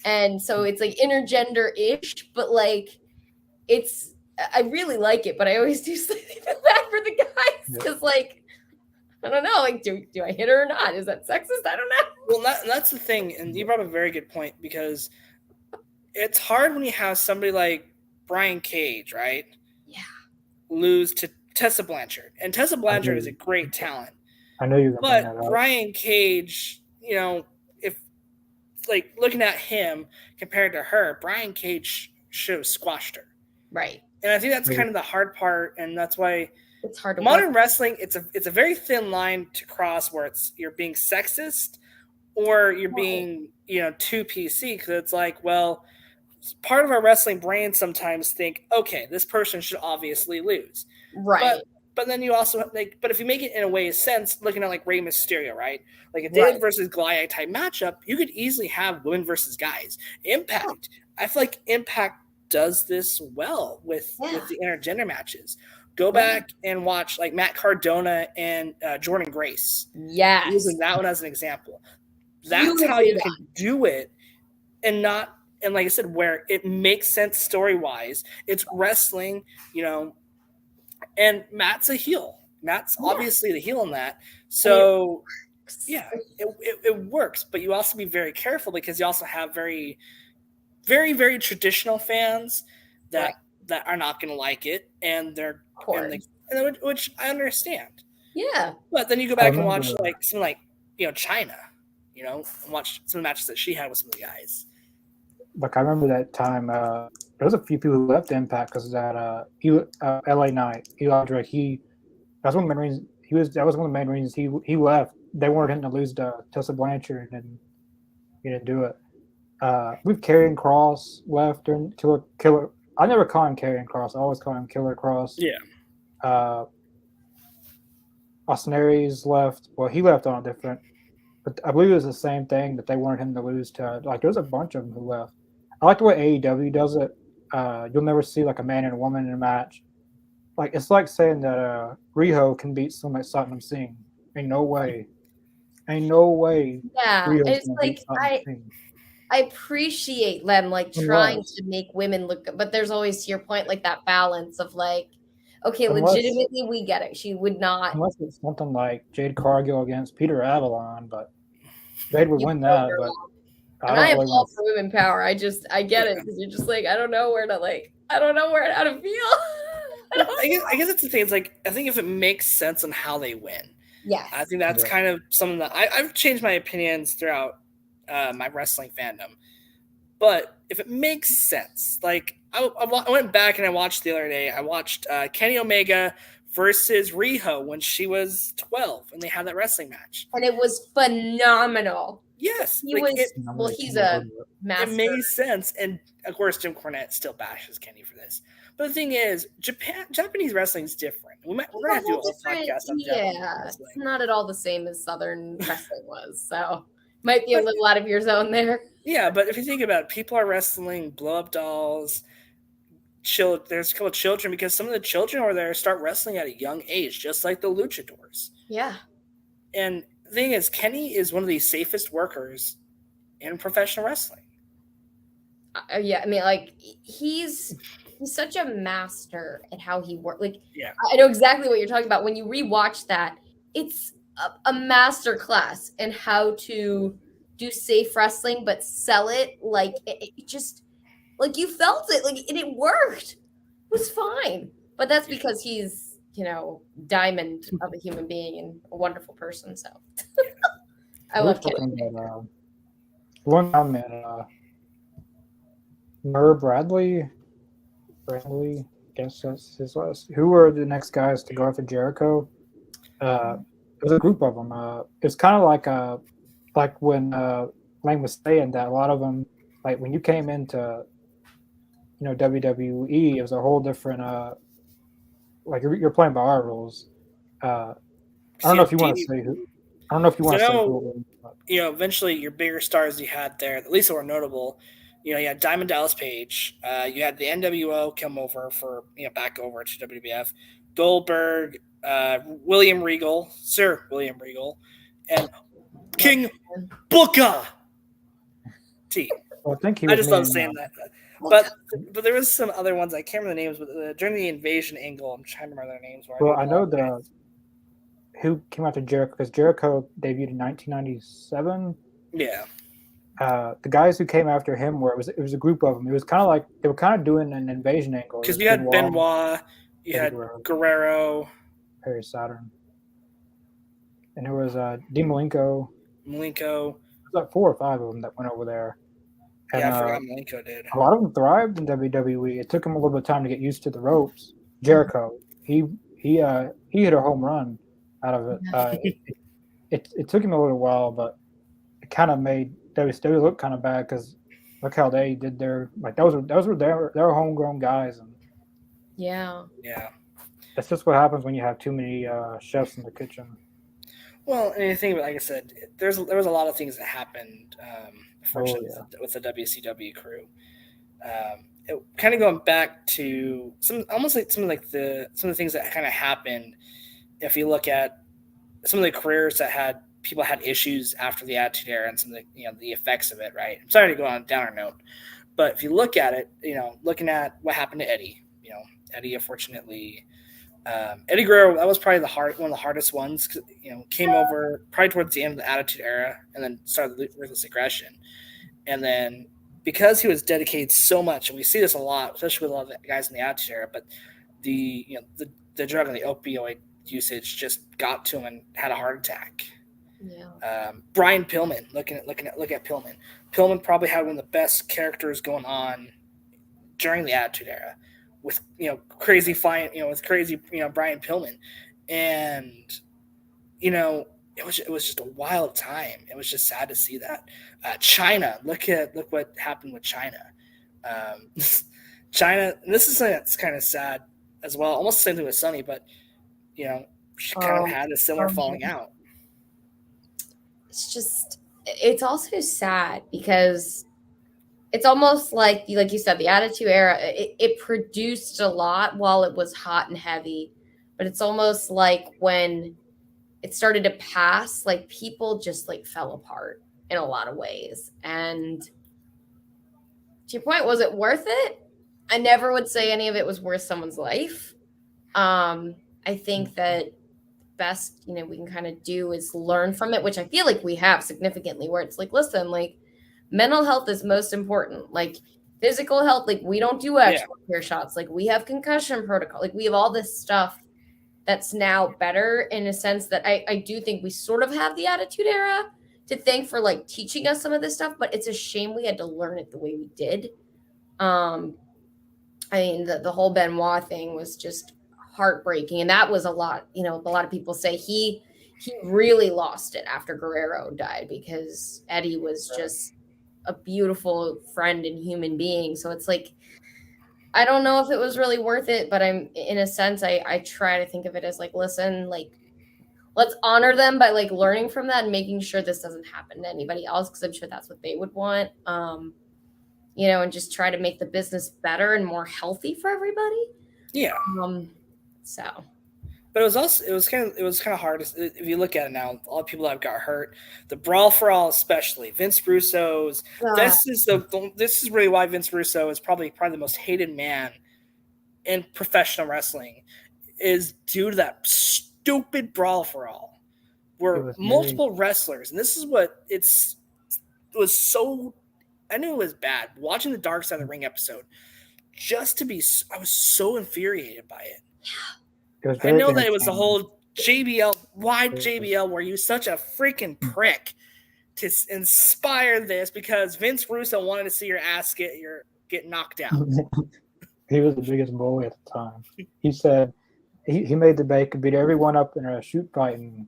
And so it's like intergender-ish, but like I really like it, but I always do slightly feel bad for the guys because like I don't know, like do I hit her or not? Is that sexist? I don't know. Well, that's the thing, and you brought up a very good point because it's hard when you have somebody like Brian Cage, right? Yeah. Lose to Tessa Blanchard, and Tessa Blanchard is a great talent. I know you're going to bring that up. Brian Cage, if like looking at him compared to her, Brian Cage should have squashed her. Right. And I think that's kind of the hard part, and that's why it's hard to modern wrestling. It's a very thin line to cross where you're being sexist or you're being too PC because it's like, well, part of our wrestling brain sometimes think, okay, this person should obviously lose, right? But then you also but if you make it in a way of sense, looking at like Rey Mysterio, right? Like a David versus Goliath type matchup, you could easily have women versus guys. Impact, I feel like Impact does this well with the intergender matches. Go back and watch like Matt Cardona and Jordan Grace. Yeah, using that one as an example. That's how you can do it, and not. And like I said, where it makes sense story-wise, it's wrestling, and Matt's a heel. Matt's obviously the heel in that. So, it works. But you also be very careful because you also have very, very, very traditional fans that are not going to like it. And they're, which I understand. Yeah. But then you go back and watch like something like, China, and watch some of the matches that she had with some of the guys. Like I remember that time, there was a few people who left Impact because of that LA Knight, Eli Drake. That was one of the main reasons he left. They weren't going to lose to Tessa Blanchard, and he didn't do it. We've Karrion Kross left during Killer. I never call him Karrion Kross. I always call him Killer Kross. Yeah. Austin Aries left. Well, he left on a different, but I believe it was the same thing that they wanted him to lose to. Like, there's a bunch of them who left. I like the way AEW does it. You'll never see like a man and a woman in a match. Like, it's like saying that Riho can beat someone like Satnam Singh. Ain't no way. Ain't no way. Yeah, Riho's it's gonna like beat Satnam Singh. I appreciate them like trying to make women look good, but there's always to your point like that balance of like, okay, legitimately we get it. She would not, unless it's something like Jade Cargill against Peter Avalon, but Jade would win that. But and I am all for women power. I get it because you're just like I don't know how to feel. I guess it's the thing. It's like I think if it makes sense on how they win, yes, I think that's kind of something that I've changed my opinions throughout my wrestling fandom. But if it makes sense, like I went back and I watched the other day. I watched Kenny Omega versus Riho when she was 12, and they had that wrestling match, and it was phenomenal. Yes, he's a master. It made sense, and of course, Jim Cornette still bashes Kenny for this. But the thing is, Japanese wrestling is different. We're gonna have to do a whole podcast on Japanese wrestling. It's not at all the same as Southern wrestling was, so might be a little out of your zone there. Yeah, but if you think about it, people are wrestling blow-up dolls. There's a couple of children because some of the children over there start wrestling at a young age, just like the luchadors. Yeah, and the thing is, Kenny is one of the safest workers in professional wrestling. Yeah, I mean, like he's such a master at how he works. Like, yeah, I know exactly what you're talking about. When you rewatch that, it's a master class in how to do safe wrestling, but sell it like it just like you felt it, like and it worked. It was fine, but that's because he's diamond of a human being and a wonderful person. So I love Kenny. One time met Murr Bradley, I guess that's his last. Who were the next guys to go after Jericho? It was a group of them. It's kind of like when Lane was saying that a lot of them, like when you came into WWE, it was a whole different like you're playing by our rules. I don't know if you want to say who. I don't know if you want to say who. Eventually your bigger stars you had there, at least that were notable. You had Diamond Dallas Page. You had the NWO come over for back over to WWF. Goldberg, Sir William Regal, and King Booker T. Well, I just love saying that. But there was some other ones I can't remember the names. But during the invasion angle, I'm trying to remember their names. Well, I know who came after Jericho because Jericho debuted in 1997. Yeah. The guys who came after him it was a group of them. It was kind of like they were kind of doing an invasion angle. Because you had Benoit, you had Guerrero, Perry Saturn, and there was Dean Malenko. Malenko. There's like 4 or 5 of them that went over there. And, I forgot Malenko did. A lot of them thrived in WWE. It took him a little bit of time to get used to the ropes. Jericho, he hit a home run out of it. It took him a little while, but it kind of made WCW look kind of bad because look how they did their those were their homegrown guys, and yeah, that's just what happens when you have too many chefs in the kitchen. Well, and the thing, like I said, there was a lot of things that happened, unfortunately, with the WCW crew. It kind of going back to some of the things that kind of happened. If you look at some of the careers that people had issues after the Attitude Era and some of the effects of it, right? I'm sorry to go on a downer note, but if you look at it, looking at what happened to Eddie, Eddie, unfortunately, Eddie Guerrero, that was probably one of the hardest ones. Came over probably towards the end of the Attitude Era and then started the Ruthless Aggression, and then because he was dedicated so much, and we see this a lot, especially with a lot of the guys in the Attitude Era, but the drug and the opioid usage just got to him and had a heart attack. Yeah. Brian Pillman, look at Pillman. Pillman probably had one of the best characters going on during the Attitude Era, with crazy flying, with crazy Brian Pillman, and it was just a wild time. It was just sad to see that. China, look what happened with China. China, and this is something that's kind of sad as well. Almost the same thing with Sonny, but kind of Oh, had a similar um, falling out. it's also sad because it's almost like you said, the Attitude Era, it produced a lot while it was hot and heavy, but it's almost like when it started to pass, like people just like fell apart in a lot of ways. And to your point, was it worth it? I never would say any of it was worth someone's life. I think that best, we can kind of do is learn from it, which I feel like we have significantly, where it's like, listen, like mental health is most important. Like physical health, like we don't do actual care shots. Like we have concussion protocol. Like we have all this stuff that's now better in a sense that I do think we sort of have the Attitude Era to thank for like teaching us some of this stuff, but it's a shame we had to learn it the way we did. I mean, the whole Benoit thing was just heartbreaking, and that was a lot. A lot of people say he really lost it after Guerrero died because Eddie was just a beautiful friend and human being. So it's like, I don't know if it was really worth it, but I'm in a sense, I try to think of it as like, listen, like let's honor them by like learning from that and making sure this doesn't happen to anybody else, because I'm sure that's what they would want. And just try to make the business better and more healthy for everybody. Yeah. So. But it was kind of hard if you look at it now. All the people that got hurt, the Brawl for All, especially Vince Russo's. This is really why Vince Russo is probably the most hated man in professional wrestling, is due to that stupid Brawl for All, where multiple wrestlers, and this is what it was so. I knew it was bad watching the Dark Side of the Ring episode. I was so infuriated by it. I know that it was the whole JBL. Why JBL were you such a freaking prick to inspire this? Because Vince Russo wanted to see your ass get knocked out. He was the biggest bully at the time. He said he made the Baker beat everyone up in a shoot fight, and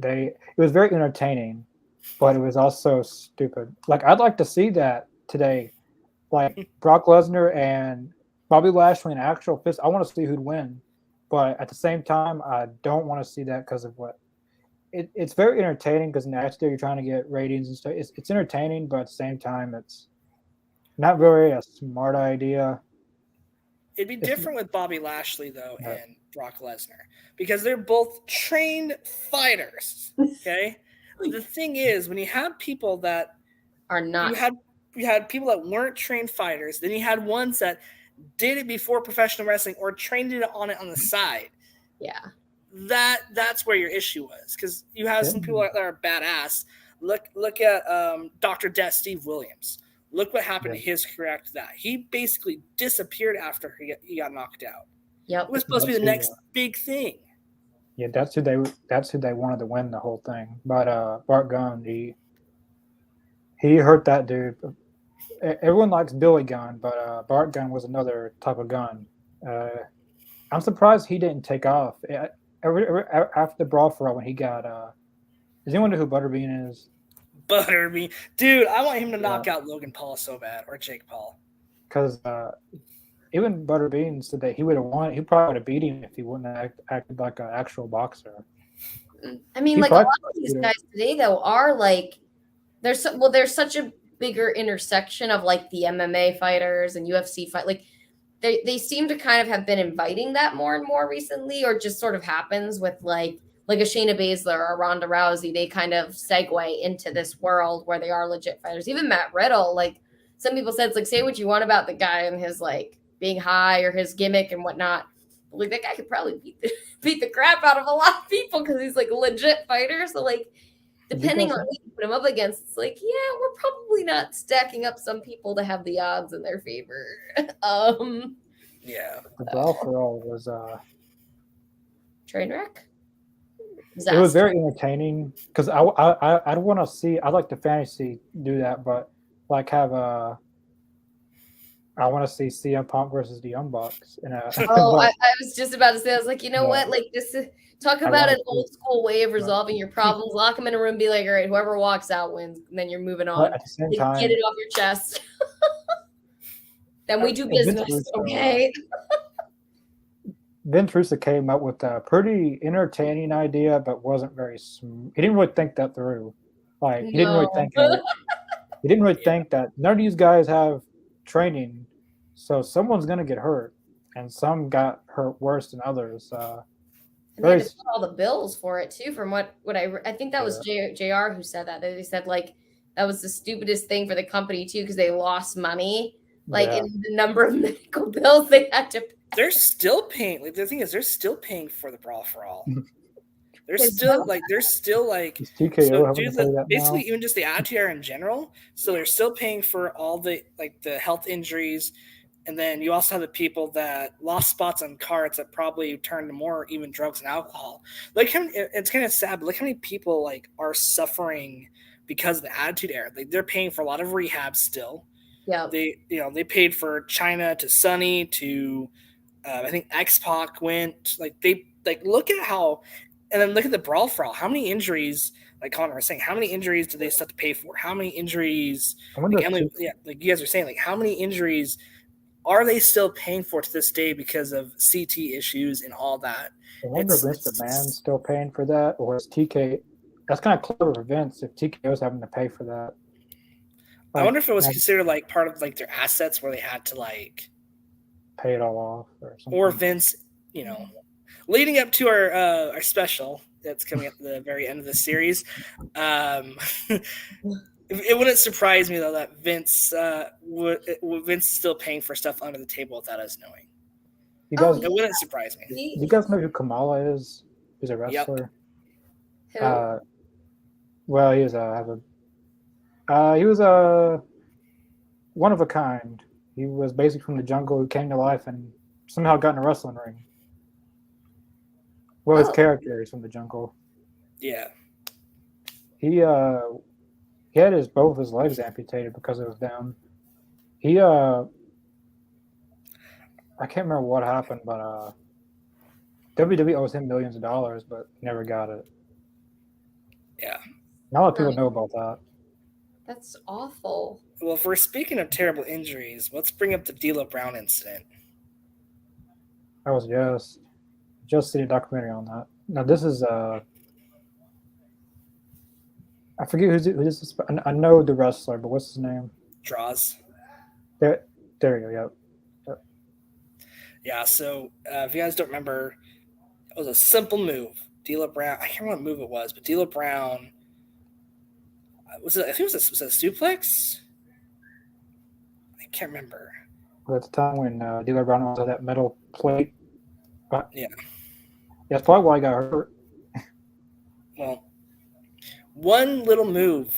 it was very entertaining, but it was also stupid. Like, I'd like to see that today, like Brock Lesnar and Bobby Lashley in actual fist. I want to see who'd win. But at the same time, I don't want to see that because of what it's very entertaining, because naturally you're trying to get ratings and stuff. It's entertaining, but at the same time, it's not very a smart idea. It'd be different with Bobby Lashley, though, and Brock Lesnar, because they're both trained fighters. Okay? The thing is, when you have people that are not, you had people that weren't trained fighters, then you had ones that did it before professional wrestling or trained it on the side. Yeah. That's where your issue was, because you have some people that are badass. Look at Dr. Death, Steve Williams. Look what happened to his career after that. He basically disappeared after he got knocked out. Yep. It was supposed to be the next big thing. Yeah, that's who they wanted to win the whole thing. But Bart Gunn, he hurt that dude. Everyone likes Billy Gunn, but Bart Gunn was another type of gun. I'm surprised he didn't take off. After the Brawl for All, when he got does anyone know who Butterbean is? Butterbean, dude, I want him to knock out Logan Paul so bad, or Jake Paul. Because even Butterbean said that he would have won. He probably would have beat him if he wouldn't have acted like an actual boxer. I mean, like a lot of these guys today, though, are like there's such a bigger intersection of like the MMA fighters and UFC fight. Like they seem to kind of have been inviting that more and more recently, or just sort of happens with like a Shayna Baszler or Ronda Rousey. They kind of segue into this world where they are legit fighters. Even Matt Riddle, like some people said, it's like, say what you want about the guy and his like being high or his gimmick and whatnot. But, like, that guy could probably beat the crap out of a lot of people because he's like a legit fighter. So like, depending on who you put him up against, it's like, yeah, we're probably not stacking up some people to have the odds in their favor. Yeah. The Brawl for All was train wreck. It was very entertaining because I'd want to see. I'd like to fantasy do that, but like have I want to see CM Punk versus the Young Bucks. I was just about to say, I was like, you know what? Like this is talk about an old school way of resolving your problems. Lock them in a room, be like, all right, whoever walks out wins, and then you're moving on. At the same time, get it off your chest. Then we do business, okay? Vince Russo came up with a pretty entertaining idea, but wasn't very. He didn't really think that through. Like he didn't really No. think. He didn't really think that none of these guys have training, so someone's gonna get hurt, and some got hurt worse than others. And they Very had to put all the bills for it too. From what I think that was Jr. who said that. They said like that was the stupidest thing for the company too because they lost money, like Yeah. in the number of medical bills they had to pay. They're still paying. Like the thing is, they're still paying for the Brawl for All. They're It's still not- like Is TKO so having to pay that basically now? even just the Attitude Era in general. So they're still paying for all the like the health injuries, and then you also have the people that lost spots on cards that probably turned to more even drugs and alcohol. Like it's kind of sad, but look how many people like are suffering because of the Attitude Era. Like they're paying for a lot of rehab still. Yeah. They paid for China to Sunny to I think X-Pac went look at how, and then look at the Brawl for All. How many injuries, like Connor was saying, how many injuries do they still have to pay for? How many injuries, I wonder like if Emily, like you guys are saying, like how many injuries are they still paying for to this day because of CT issues and all that? I wonder if Vince McMahon's still paying for that, or is TK? That's kind of clever for Vince if TKO's having to pay for that. I wonder if it was considered like part of like their assets where they had to like pay it all off or something. Or Vince, leading up to our special that's coming at the very end of the series. It wouldn't surprise me though that Vince Vince is still paying for stuff under the table without us knowing. You guys, It wouldn't surprise me. you guys know who Kamala is? He's a wrestler. Who? Well, he was a one of a kind. He was basically from the jungle who came to life and somehow got in a wrestling ring. Well, his character is from the jungle. Yeah. He had both of his legs amputated because it was down. I can't remember what happened, but WWE owes him millions of dollars, but never got it. Yeah. Not a lot of people know about that. That's awful. Well, if we're speaking of terrible injuries, let's bring up the D'Lo Brown incident. I was just seeing a documentary on that. Now this is I forget who this is. I know the wrestler, but what's his name? Draws. There you go. Yep. Yeah. So if you guys don't remember, it was a simple move. D'Lo Brown. I can't remember what move it was, but D'Lo Brown. I think it was a suplex. I can't remember. At the time when D'Lo Brown was on that metal plate. But yeah, that's probably why I got hurt. Well, one little move,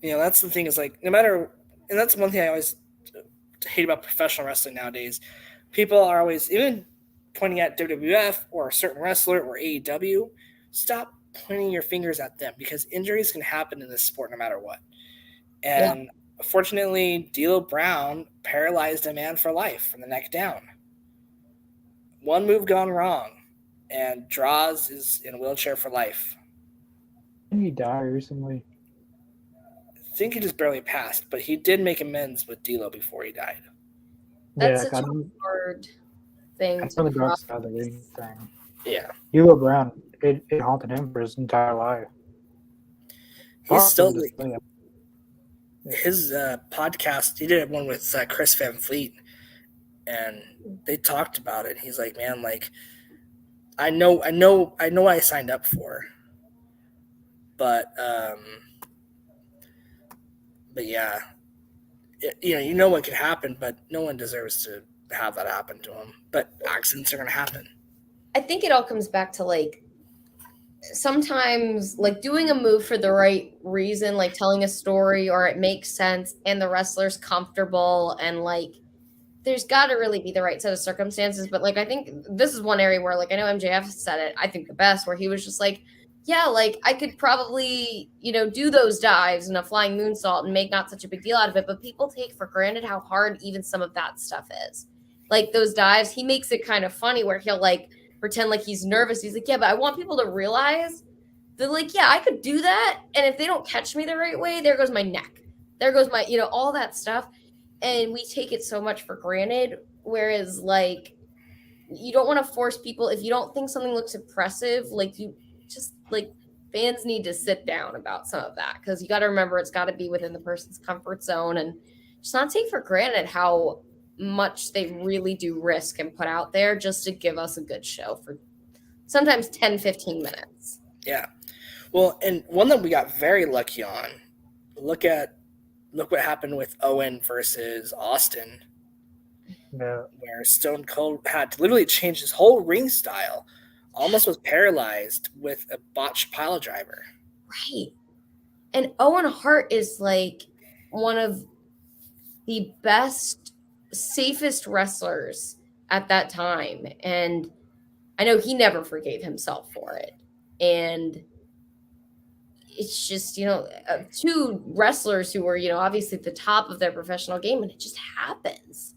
that's the thing is like no matter, and that's one thing I always hate about professional wrestling nowadays. People are always even pointing at WWF or a certain wrestler or AEW. Stop pointing your fingers at them because injuries can happen in this sport no matter what. And Fortunately, D'Lo Brown paralyzed a man for life from the neck down. One move gone wrong, and Draws is in a wheelchair for life. Didn't he die recently? I think he just barely passed, but he did make amends with D'Lo before he died. That's such a hard thing. That's on the dark side of the ring thing. Yeah. D'Lo Brown, it haunted him for his entire life. He's still his podcast. He did one with Chris Van Fleet, and they talked about it. He's like, man, like I know what I signed up for, but yeah, you know what could happen, but no one deserves to have that happen to them. But accidents are going to happen. I think it all comes back to like sometimes like doing a move for the right reason, like telling a story or it makes sense and the wrestler's comfortable and like there's got to really be the right set of circumstances. But like I think this is one area where like I know MJF said it, I think the best, where he was just like, yeah, like I could probably, do those dives and a flying moonsault and make not such a big deal out of it. But people take for granted how hard even some of that stuff is. Like those dives, he makes it kind of funny where he'll like pretend like he's nervous. He's like, yeah, but I want people to realize that like, yeah, I could do that. And if they don't catch me the right way, there goes my neck. There goes my, all that stuff. And we take it so much for granted. Whereas like you don't want to force people. If you don't think something looks impressive, like you just like fans need to sit down about some of that, because you got to remember it's got to be within the person's comfort zone, and just not take for granted how much they really do risk and put out there just to give us a good show for sometimes 10-15 minutes. Yeah. Well, and one that we got very lucky on, look what happened with Owen versus Austin, Yeah. where Stone Cold had to literally change his whole ring style, almost was paralyzed with a botched pile driver. Right. And Owen Hart is like one of the best, safest wrestlers at that time. And I know he never forgave himself for it. And it's just, two wrestlers who were, obviously at the top of their professional game, and it just happens,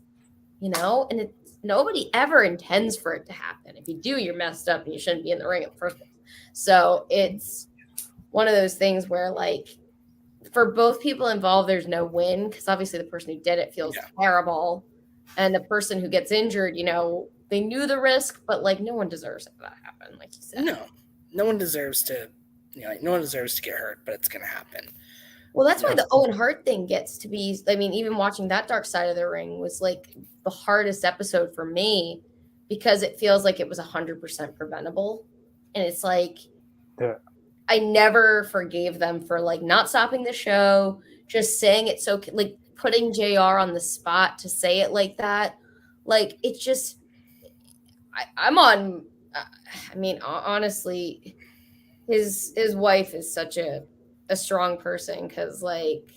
and nobody ever intends for it to happen. If you do, you're messed up and you shouldn't be in the ring in the first place. So it's one of those things where, like, for both people involved, there's no win, because obviously the person who did it feels terrible. And the person who gets injured, they knew the risk, but like no one deserves it to happen, like you said. No one deserves to, no one deserves to get hurt, but it's going to happen. Well, that's why the Owen Hart thing gets to be, I mean, even watching that Dark Side of the Ring was like the hardest episode for me, because it feels like it was 100% preventable. And it's like, I never forgave them for like not stopping the show, just saying it so, like putting JR on the spot to say it like that. Like, it's just, I'm on, I mean, honestly, his wife is such a strong person, because like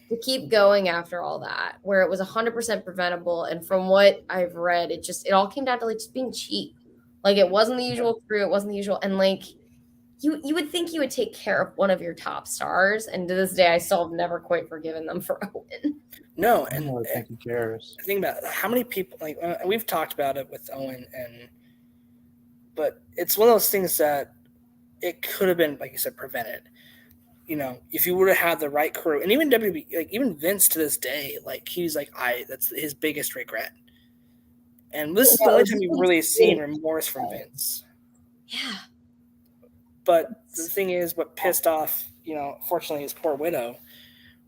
to keep going after all that, where it was 100% preventable, and from what I've read, it all came down to like just being cheap. Like, it wasn't the usual crew, it wasn't the usual, and like you would think you would take care of one of your top stars, and to this day I still have never quite forgiven them for Owen. No, and I think he cares. Think about how many people, like, we've talked about it with Owen, but it's one of those things that it could have been, like you said, prevented. If you would have had the right crew, and even WB, like even Vince to this day, like he's like, that's his biggest regret. And this is the only time you've really seen remorse from Vince. Yeah. But the thing is, what pissed off, fortunately, his poor widow,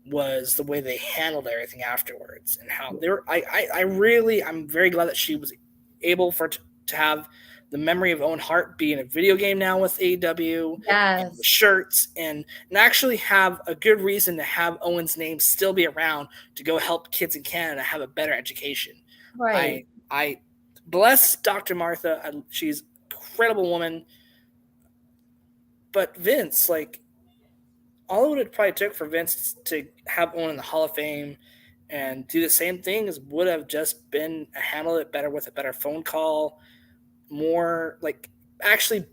was the way they handled everything afterwards, and how they were. I'm very glad that she was able to have the memory of Owen Hart be in a video game now with AEW, yes, and shirts, and actually have a good reason to have Owen's name still be around to go help kids in Canada have a better education. Right. I bless Dr. Martha. She's an incredible woman. But Vince, like, all it probably took for Vince to have Owen in the Hall of Fame and do the same thing would have just been handle it better with a better phone call, more like actually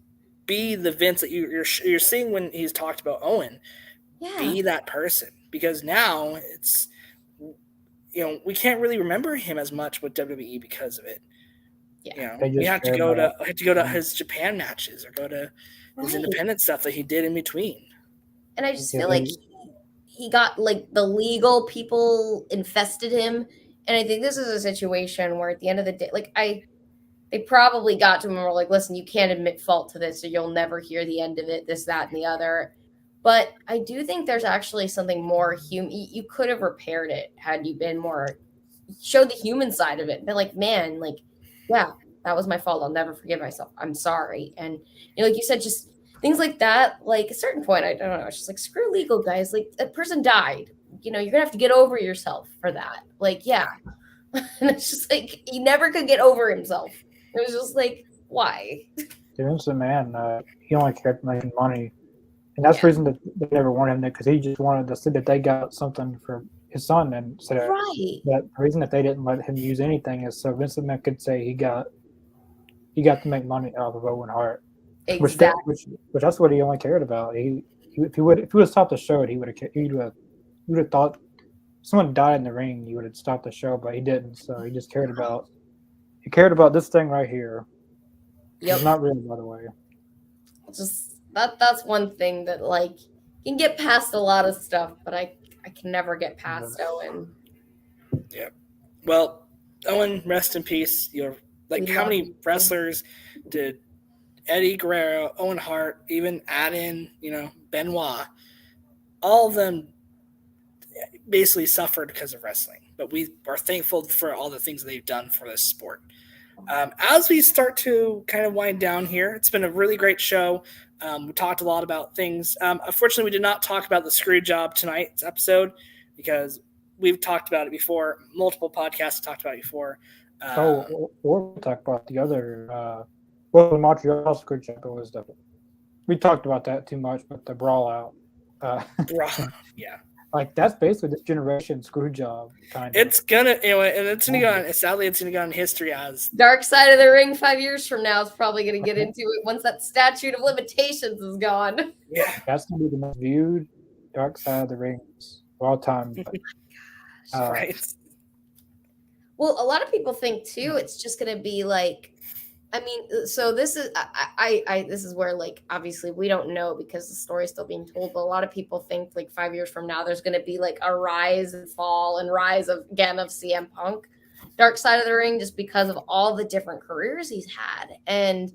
be the Vince that you're seeing when he's talked about Owen. Yeah. Be that person, because now it's, we can't really remember him as much with WWE because of it. Yeah. We have to go to his Japan matches or go to his independent stuff that he did in between. And I just feel like he got like the legal people infested him. And I think this is a situation where at the end of the day, like they probably got to him and were like, listen, you can't admit fault to this, or you'll never hear the end of it, this, that, and the other. But I do think there's actually something more human. You could have repaired it had you been more, showed the human side of it. Been like, man, like, yeah, that was my fault. I'll never forgive myself. I'm sorry. And like you said, just things like that. Like at a certain point, I don't know. It's just like, screw legal, guys. Like, that person died. You're gonna have to get over yourself for that. Like, yeah. And it's just like he never could get over himself. It was just like, why? Vince McMahon, he only cared about making money, and that's the reason that they never wanted him there, because he just wanted to see that they got something for his son, and so that the reason that they didn't let him use anything is so Vince McMahon could say he got to make money off of Owen Hart, Exactly. which that's what he only cared about. If he would have stopped the show, he would have thought someone died in the ring, he would have stopped the show, but he didn't. So he just cared about this thing right here. Yep. It's not real, by the way. Just that's one thing that like you can get past a lot of stuff, but I can never get past Owen. Yeah. Well, Owen, rest in peace. You're Like, We how love many you. wrestlers did Eddie Guerrero, Owen Hart, even add in, Benoit? All of them basically suffered because of wrestling, but we are thankful for all the things they've done for this sport. As we start to kind of wind down here, it's been a really great show. We talked a lot about things. Unfortunately, we did not talk about the screw job tonight's episode because we've talked about it before. Multiple podcasts have talked about it before. We'll talk about the other. The Montreal screw job was we talked about that too much, but the brawl out. Yeah. Like, that's basically this generation screw job kind of. It's gonna, and it's gonna go on. Sadly, it's gonna go on history as Dark Side of the Ring 5 years from now is probably going to get into it once that statute of limitations is gone. Yeah, that's gonna be the most viewed Dark Side of the Rings of all time. But, right. Well, a lot of people think too it's just going to be like, I mean, so this is this is where, like, obviously we don't know because the story's still being told, but a lot of people think like 5 years from now there's going to be like a rise and fall and rise of CM Punk, Dark Side of the Ring, just because of all the different careers he's had. And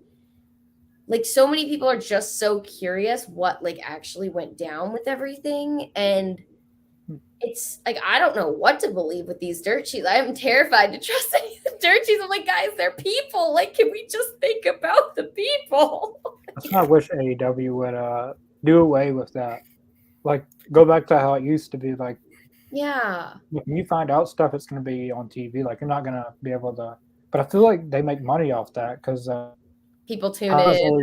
like, so many people are just so curious what like actually went down with everything. And it's like, I don't know what to believe with these dirt sheets. I'm terrified to trust any of the dirt sheets. I'm like, guys, they're people. Like, can we just think about the people? That's why I wish AEW would do away with that. Like, go back to how it used to be. Like, yeah, when you find out stuff, it's going to be on TV. Like, you're not going to be able to. But I feel like they make money off that because people tune in.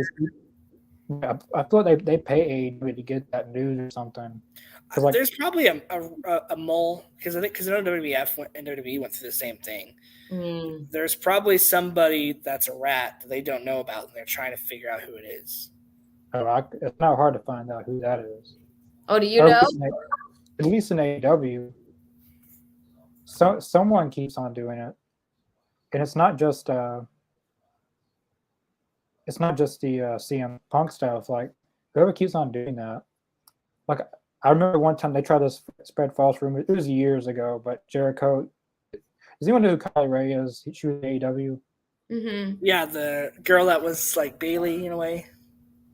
I feel like they pay AEW to get that news or something. Like, there's probably a mole because I know WWF and WWE went through the same thing. There's probably somebody that's a rat that they don't know about, and they're trying to figure out who it is. It's not hard to find out who that is. Oh, do you know? At least in AEW, someone keeps on doing it, and it's not just the CM Punk stuff. Like, whoever keeps on doing that, like. I remember one time they tried to spread false rumors. It was years ago, but Jericho. Does anyone know who Kylie Ray is? She was AEW. Mm-hmm. Yeah, the girl that was like Bailey in a way.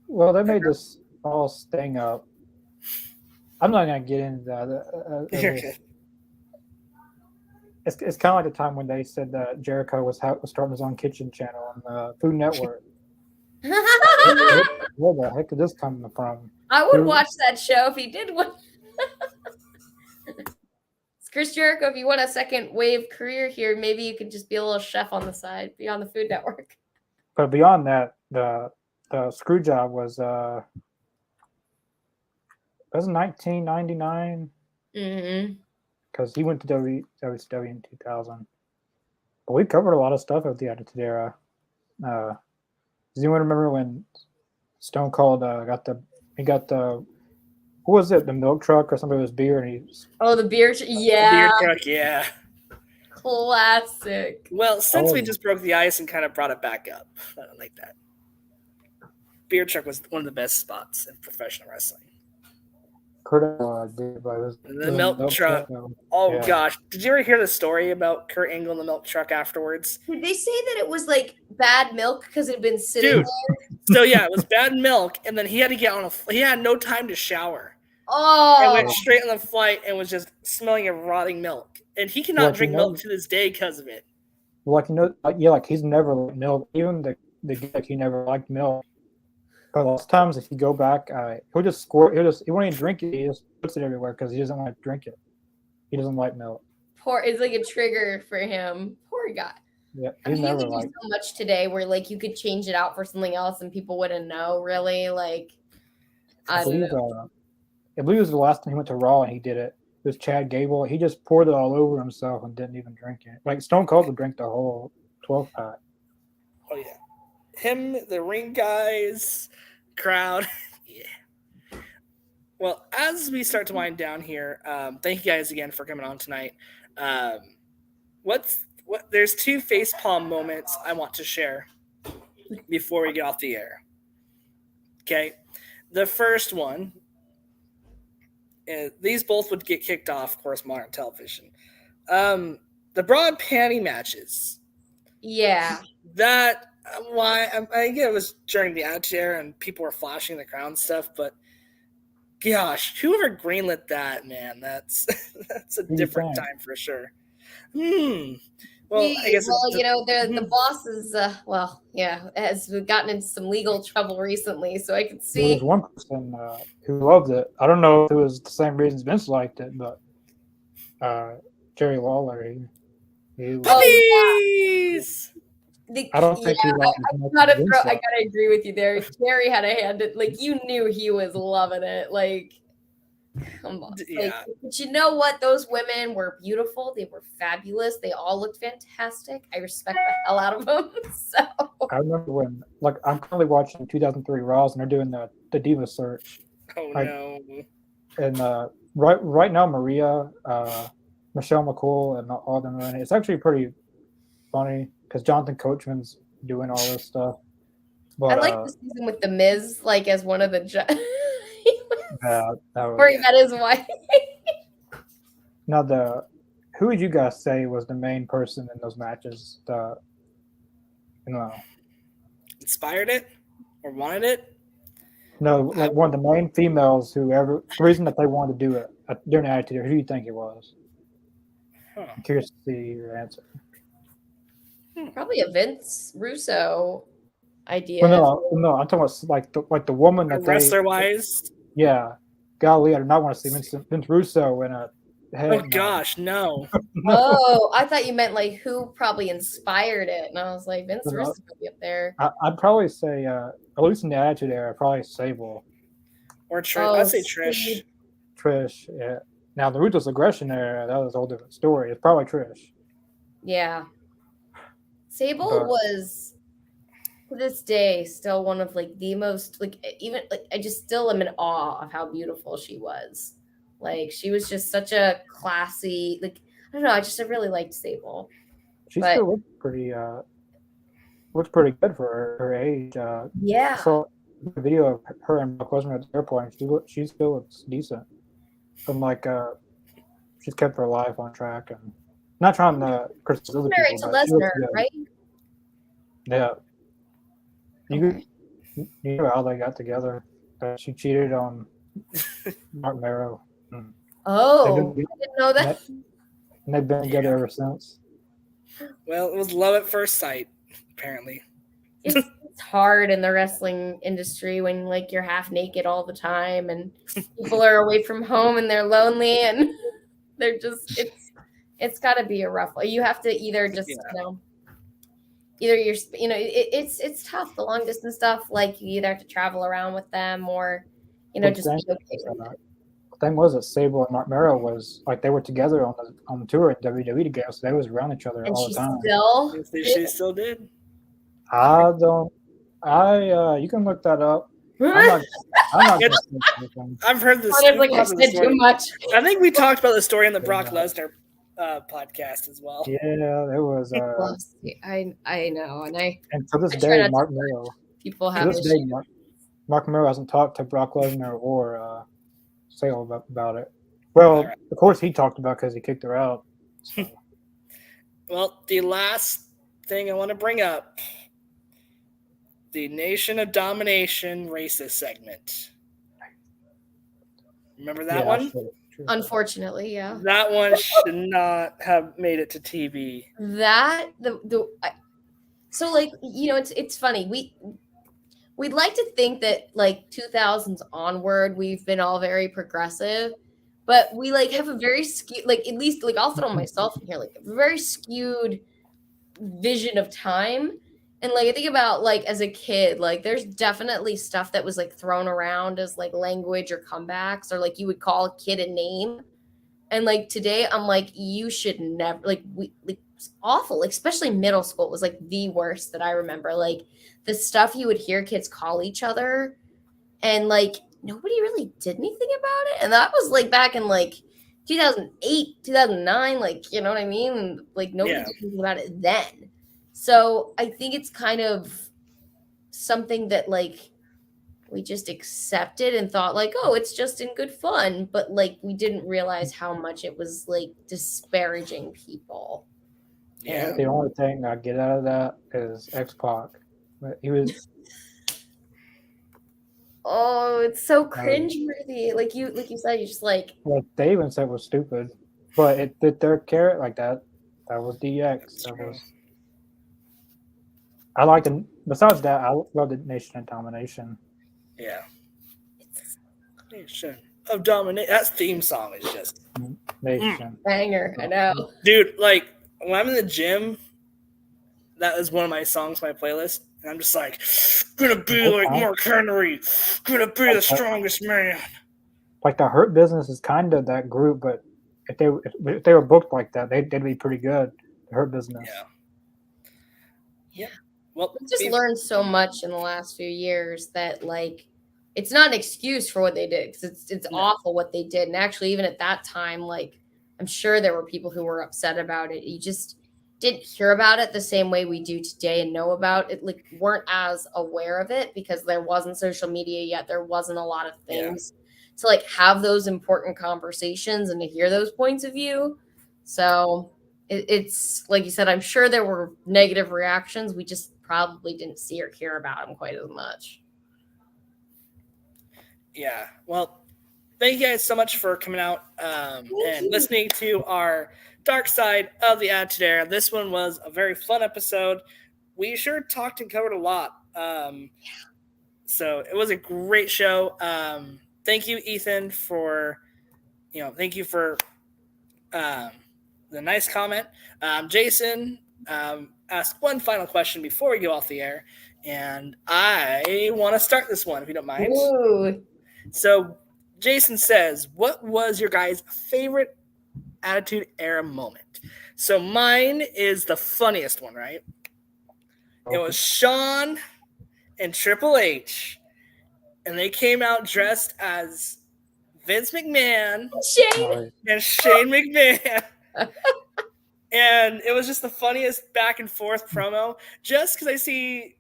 Well, they made this false thing up. I'm not gonna get into that. It's kind of like the time when they said that Jericho was starting his own kitchen channel on the Food Network. Where the heck is this coming from? I would watch that show if he did one. Chris Jericho, if you want a second wave career here, maybe you could just be a little chef on the side, be on the Food Network. But beyond that, the screw job was 1999. Mm-hmm. Because he went to WCW in 2000. But we covered a lot of stuff at the Attitude Era. Does anyone remember when Stone Cold got the what was it, the milk truck or something with his beer, and the beer yeah, the beer truck, yeah, classic. Well, since we just broke the ice and kind of brought it back up, I don't like that. Beer truck was one of the best spots in professional wrestling. The milk truck. Oh yeah. Gosh, did you ever hear the story about Kurt Angle and the milk truck afterwards? Did they say that it was like bad milk because it had been sitting there? So yeah, it was bad milk, and then he had to get on he had no time to shower. Oh, and went straight on the flight and was just smelling of rotting milk, and he cannot drink milk to this day because of it. Like like he's never liked milk. Even the he never liked milk. But lots of times, if you go back, he'll just squirt. He won't even drink it. He just puts it everywhere because he doesn't want to drink it. He doesn't like milk. It's like a trigger for him. Poor guy. Yeah, you could do so much today where like you could change it out for something else and people wouldn't know. Really, like I believe it was the last time he went to Raw and he did it. It was Chad Gable. He just poured it all over himself and didn't even drink it. Like Stone Cold would drink the whole 12-pack. Oh yeah, him, the ring guys. Crowd. Yeah. Well, as we start to wind down here, thank you guys again for coming on tonight. There's two facepalm moments I want to share before we get off the air. Okay. The first one, these both would get kicked off, of course, modern television. The bra and panty matches. Yeah. That why I get it was during the Attitude Era and people were flashing the crown stuff, but gosh, whoever greenlit that, man, that's that's a Who you different think? time for sure. Well, I guess Well, you know, the Mhm. boss is well, yeah, has gotten into some legal trouble recently, so I could There was see. one person who loved it. I don't know if it was the same reasons Vince liked it, but Jerry Lawler, he was. Oh, puppies. I don't yeah, think he liked it as much as gotta Vince I liked gotta agree with you there. Jerry had a hand. Like you knew he was loving it. Like, come on. Like, Yeah, but you know what? Those women were beautiful. They were fabulous. They all looked fantastic. I respect the hell out of them. So I remember when, like, I'm currently watching 2003 Raws, and they're doing the Diva search, oh like, no. and right now Maria, Michelle McCool, and all them in it. It's actually pretty funny because Jonathan Coachman's doing all this stuff, I but like the season with the Miz, like as one of the that where he was met his wife. now who would you guys say was the main person in those matches? Inspired it or wanted it? No, like one of the main females the reason that they wanted to do it during the Attitude Era, who do you think it was? Huh. I'm curious to see your answer. Probably a Vince Russo idea. Well, no, I'm talking about like the woman that Wrestler wise? yeah, golly, I do not want to see Vince Russo in a head. Oh gosh, no. Oh, I thought you meant like who probably inspired it, and I was like Vince No. Russo would be up there. I'd probably say, at least in the Attitude Era, probably Sable, Or Trish. Oh, I'd say Trish. Trish. Yeah. Now the Ruthless Aggression era, that was a whole different story. It's probably Trish. Yeah, Sable But- was to this day still one of like the most like even like I just still am in awe of how beautiful she was. Like she was just such a classy like I don't know. I really liked Sable. She But- still looks pretty good for her age. Yeah. So the video of her and Brock Lesnar at the airport, she still looks decent. I'm like, she's kept her life on track, and not trying to criticize other Married people, to but she looks Lesnar, good. right? Yeah. Okay. You know how they got together? She cheated on Mark Merrow. Oh, They've I didn't know that. And they've been together ever since. Well, it was love at first sight, apparently. It's hard in the wrestling industry when like you're half naked all the time and people are away from home and they're lonely and they're just it's got to be a rough you have to either just either it's tough the long distance stuff like you either have to travel around with them or just be okay with it. The thing was that Sable and Mark Merrow was like they were together on the tour at WWE together, so they was around each other And all she the time. still She still did. You can look that up. I'm not gonna say anything. I've heard this. Sounded like I said too much. I think we talked about the story on the Brock Lesnar podcast as well. Yeah, it was. I know, and And to this I try day, not to Mark Merrow. people To have this day, Mark Merrow hasn't talked to Brock Lesnar or Sale about it. Well, Right. of course he talked about because he kicked her out. So. Well, the last thing I want to bring up, the Nation of Domination racist segment. Remember that one? unfortunately, yeah. That one should not have made it to TV. That so like it's funny we'd like to think that like 2000s onward we've been all very progressive, but we like have a very skewed like at least like I'll throw myself in here like a very skewed vision of time. And like I think about like as a kid, like there's definitely stuff that was like thrown around as like language or comebacks or like you would call a kid a name. And like today I'm like you should never like it's awful, especially middle school was like the worst that I remember. Like the stuff you would hear kids call each other and like nobody really did anything about it. And that was like back in like 2008, 2009, like you know what I mean? Like nobody did anything about it then. So I think it's kind of something that like we just accepted and thought like, oh, it's just in good fun. But like we didn't realize how much it was like disparaging people. Yeah. The only thing I get out of that is X-Pac. But he was Oh, it's so cringeworthy. Like you said, you just like what they even said was stupid, but it did their carrot like that. That was DX. That true. was. I like the. Besides that, I love the Nation of Domination. Yeah. Nation of Dominate. That theme song is just, Nation. banger. I know. dude. Like when I'm in the gym, that is one of my songs, my playlist, and I'm just like, gonna be like Mark Henry, gonna be the strongest man. Like the Hurt Business is kind of that group, but if they were booked like that, they'd be pretty good. The Hurt Business. Yeah. Yeah. Well, We've just learned so much in the last few years that like it's not an excuse for what they did because it's awful what they did. And actually, even at that time, like I'm sure there were people who were upset about it. You just didn't hear about it the same way we do today and know about it. Like weren't as aware of it because there wasn't social media yet. There wasn't a lot of things to like have those important conversations and to hear those points of view. So it's like you said, I'm sure there were negative reactions. We just probably didn't see or hear about them quite as much. Yeah. Well, thank you guys so much for coming out and listening to our Dark Side of the Attitude Era. This one was a very fun episode. We sure talked and covered a lot. So it was a great show. Thank you, Ethan, for thank you for the nice comment. Jason asked one final question before we go off the air, and I want to start this one if you don't mind. Ooh. So Jason says, what was your guys' favorite Attitude Era moment? So mine is the funniest one, right? It was Shawn and Triple H, and they came out dressed as Vince McMahon Shane. and Shane McMahon. And it was just the funniest back and forth promo. Just because I see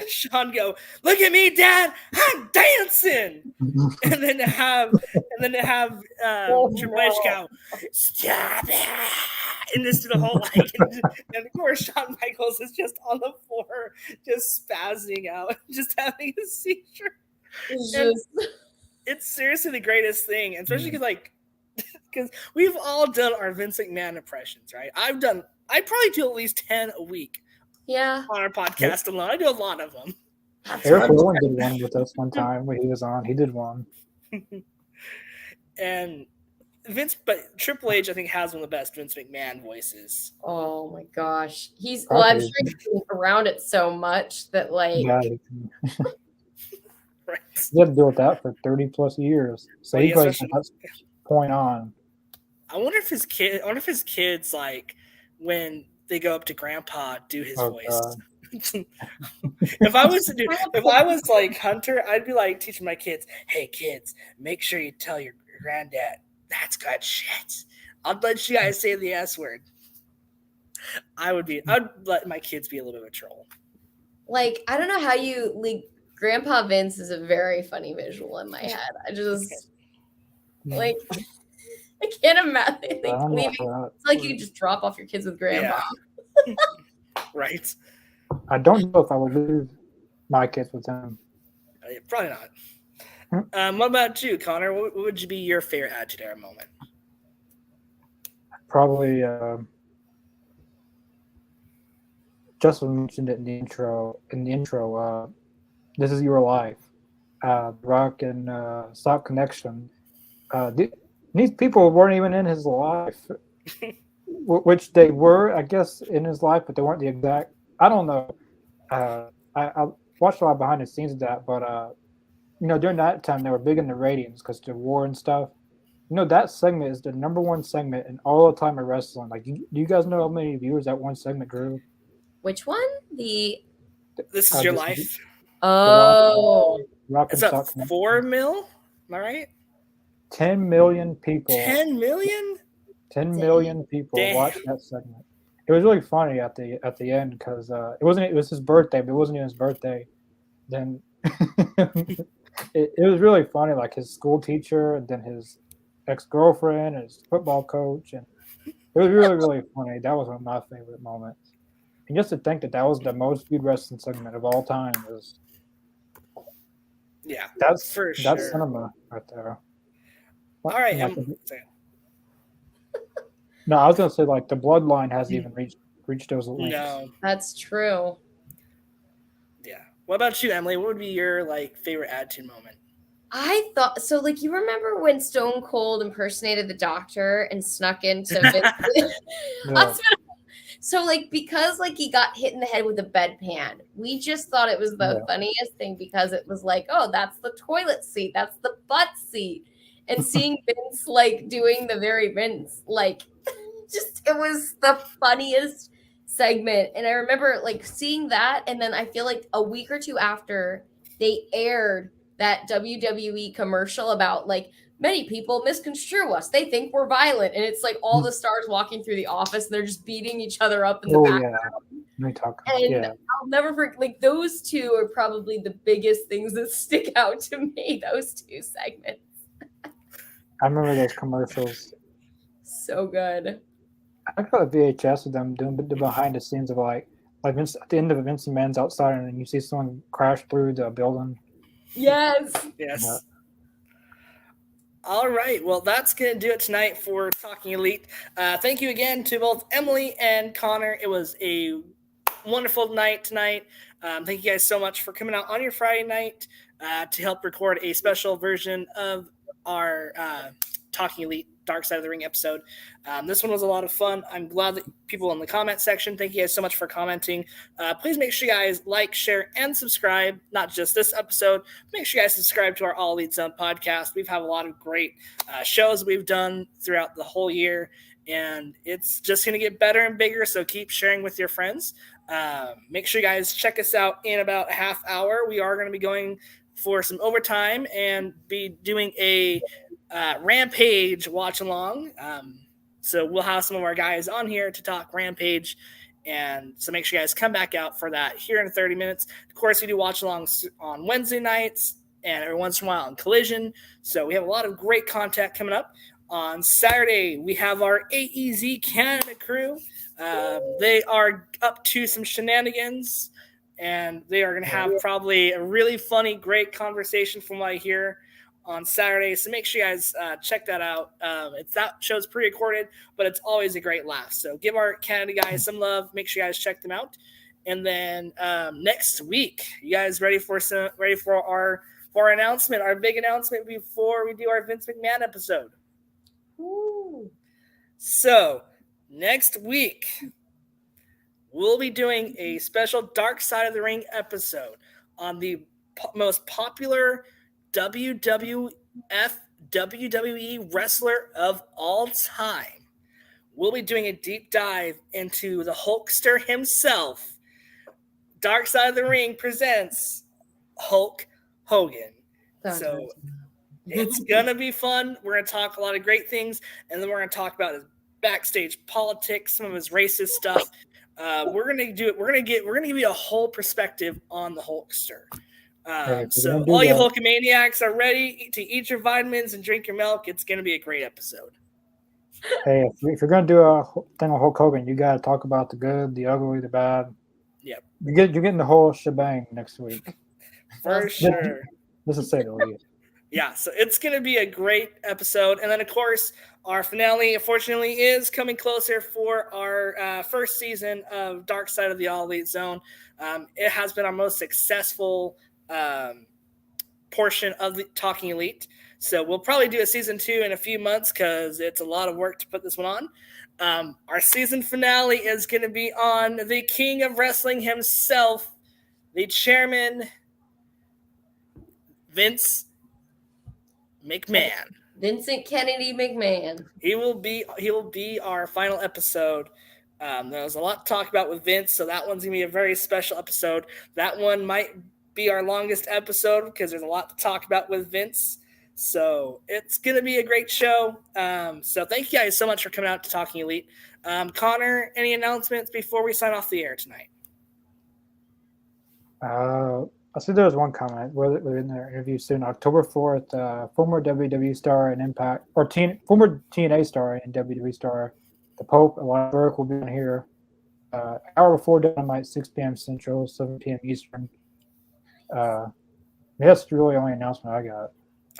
Shawn go, "Look at me, Dad, I'm dancing," and then to have Triple H go, "Stop it," and just do the whole like, and of course Shawn Michaels is just on the floor, just spazzing out, just having a seizure. It's seriously the greatest thing, especially because we've all done our Vince McMahon impressions, right? I probably do at least 10 a week. Yeah. On our podcast alone. I do a lot of them. Eric Rowan did one with us one time when he was on. He did one. And but Triple H, I think, has one of the best Vince McMahon voices. Oh my gosh. I'm sure he's been around it so much that like right. He had to deal with that for 30 plus years. So he played from that point on. I wonder if his kids like when they go up to Grandpa do his voice. If I was like Hunter, I'd be like teaching my kids, "Hey kids, make sure you tell your granddad that's good shit. I'll let you guys say the S word." I'd let my kids be a little bit of a troll. Like I don't know how you like. Grandpa Vince is a very funny visual in my head. I just like. I can't imagine leaving. It's like you just drop off your kids with Grandpa. Yeah. Right. I don't know if I would leave my kids with him. Probably not. What about you, Connor? What would be your favorite Attitude Era moment? Probably Justin mentioned it in the intro. This Is Your Life. Rock and Sock Connection. These people weren't even in his life, which they were, I guess, in his life, but they weren't the exact. I don't know. I watched a lot behind the scenes of that, but during that time they were big in the ratings because the war and stuff. That segment is the number one segment in all the time of wrestling. Like, do you guys know how many viewers that one segment grew? Which one? This Is Your Life. Oh, Rock and It's Sock up 4 mil. Am I right? 10 million people. 10 million? 10 million people watched that segment. It was really funny at the end because it was his birthday, but it wasn't even his birthday. Then it was really funny, like his school teacher and then his ex-girlfriend and his football coach, and It was really, really funny. That was one of my favorite moments. And just to think that that was the most viewed wrestling segment of all time is Yeah, that's for sure. cinema right there. All right, Like, no, I was gonna say like the bloodline hasn't even reached those links. no, That's true. yeah. What about you, Emily? What would be your like favorite Attitude moment? I thought so. Like, you remember when Stone Cold impersonated the Doctor and snuck into Vince? Hospital? So, like, because like he got hit in the head with a bedpan, we just thought it was the funniest thing because it was like, oh, that's the toilet seat, that's the butt seat, and seeing Vince like doing the very Vince, like, just it was the funniest segment. And I remember like seeing that, and then I feel like a week or two after they aired that WWE commercial about like many people misconstrue us. They think we're violent. And it's like all the stars walking through the office and they're just beating each other up in the background. And I'll never forget, like, those two are probably the biggest things that stick out to me, those two segments. I remember those commercials. So good. I got a VHS of them doing the behind the scenes of like Vince, at the end of Vince McMahon's outside and you see someone crash through the building. Yes. Yes. Yeah. All right. Well, that's going to do it tonight for Talking Elite. Thank you again to both Emily and Connor. It was a wonderful night tonight. Thank you guys so much for coming out on your Friday night to help record a special version of our Talking Elite Dark Side of the Ring episode. This one was a lot of fun. I'm glad that people in the comment section, thank you guys so much for commenting. Please make sure you guys like, share, and subscribe. Not just this episode. Make sure you guys subscribe to our All Elite Zone podcast. We've had a lot of great shows we've done throughout the whole year, and it's just going to get better and bigger, so keep sharing with your friends. Make sure you guys check us out in about a half hour. We are going to be going for some overtime and be doing a Rampage watch along. So we'll have some of our guys on here to talk Rampage. And so make sure you guys come back out for that here in 30 minutes. Of course, we do watch alongs on Wednesday nights and every once in a while on Collision. So we have a lot of great content coming up. On Saturday, we have our AEZ Canada crew. They are up to some shenanigans, and they are going to have probably a really funny, great conversation from what I hear on Saturday. So make sure you guys check that out. That show's pre-recorded, but it's always a great laugh. So give our Canada guys some love. Make sure you guys check them out. And then next week, you guys ready for our announcement, our big announcement before we do our Vince McMahon episode. Ooh. So next week, we'll be doing a special Dark Side of the Ring episode on the most popular WWF WWE wrestler of all time. We'll be doing a deep dive into the Hulkster himself. Dark Side of the Ring presents Hulk Hogan. So it's going to be fun. We're going to talk a lot of great things, and then we're going to talk about his backstage politics, some of his racist stuff. We're going to do it. We're going to give you a whole perspective on the Hulkster. So all you Hulkamaniacs are ready to eat your vitamins and drink your milk. It's going to be a great episode. Hey, if you're going to do a thing with Hulk Hogan, you got to talk about the good, the ugly, the bad. Yep. You're getting the whole shebang next week. For sure. This is say the least. Yeah, so it's going to be a great episode. And then, of course, our finale, unfortunately, is coming closer for our first season of Dark Side of the All Elite Zone. It has been our most successful portion of the Talking Elite. So we'll probably do a season 2 in a few months because it's a lot of work to put this one on. Our season finale is going to be on the King of Wrestling himself, the chairman, Vince McMahon. Vincent Kennedy McMahon. He will be our final episode. There's a lot to talk about with Vince, so that one's gonna be a very special episode. That one might be our longest episode because there's a lot to talk about with Vince. So it's gonna be a great show. So thank you guys so much for coming out to Talking Elite. Connor, any announcements before we sign off the air tonight? I see there was one comment within their interview soon. October 4th, former WWE star and Impact, or former TNA star and WWE star The Pope and Burke will be on here. Hour before Dynamite, 6 p.m. Central, 7 p.m. Eastern. That's really the only announcement I got.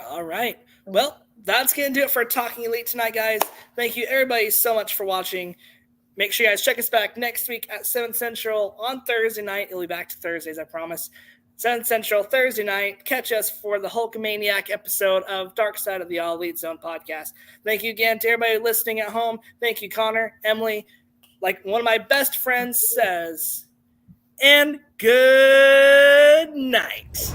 All right. Well, that's going to do it for Talking Elite tonight, guys. Thank you, everybody, so much for watching. Make sure you guys check us back next week at 7 Central on Thursday night. It'll be back to Thursdays, I promise. 7 Central, Thursday night. Catch us for the Hulkamaniac episode of Dark Side of the All Elite Zone podcast. Thank you again to everybody listening at home. Thank you, Connor, Emily. Like one of my best friends says, and good night.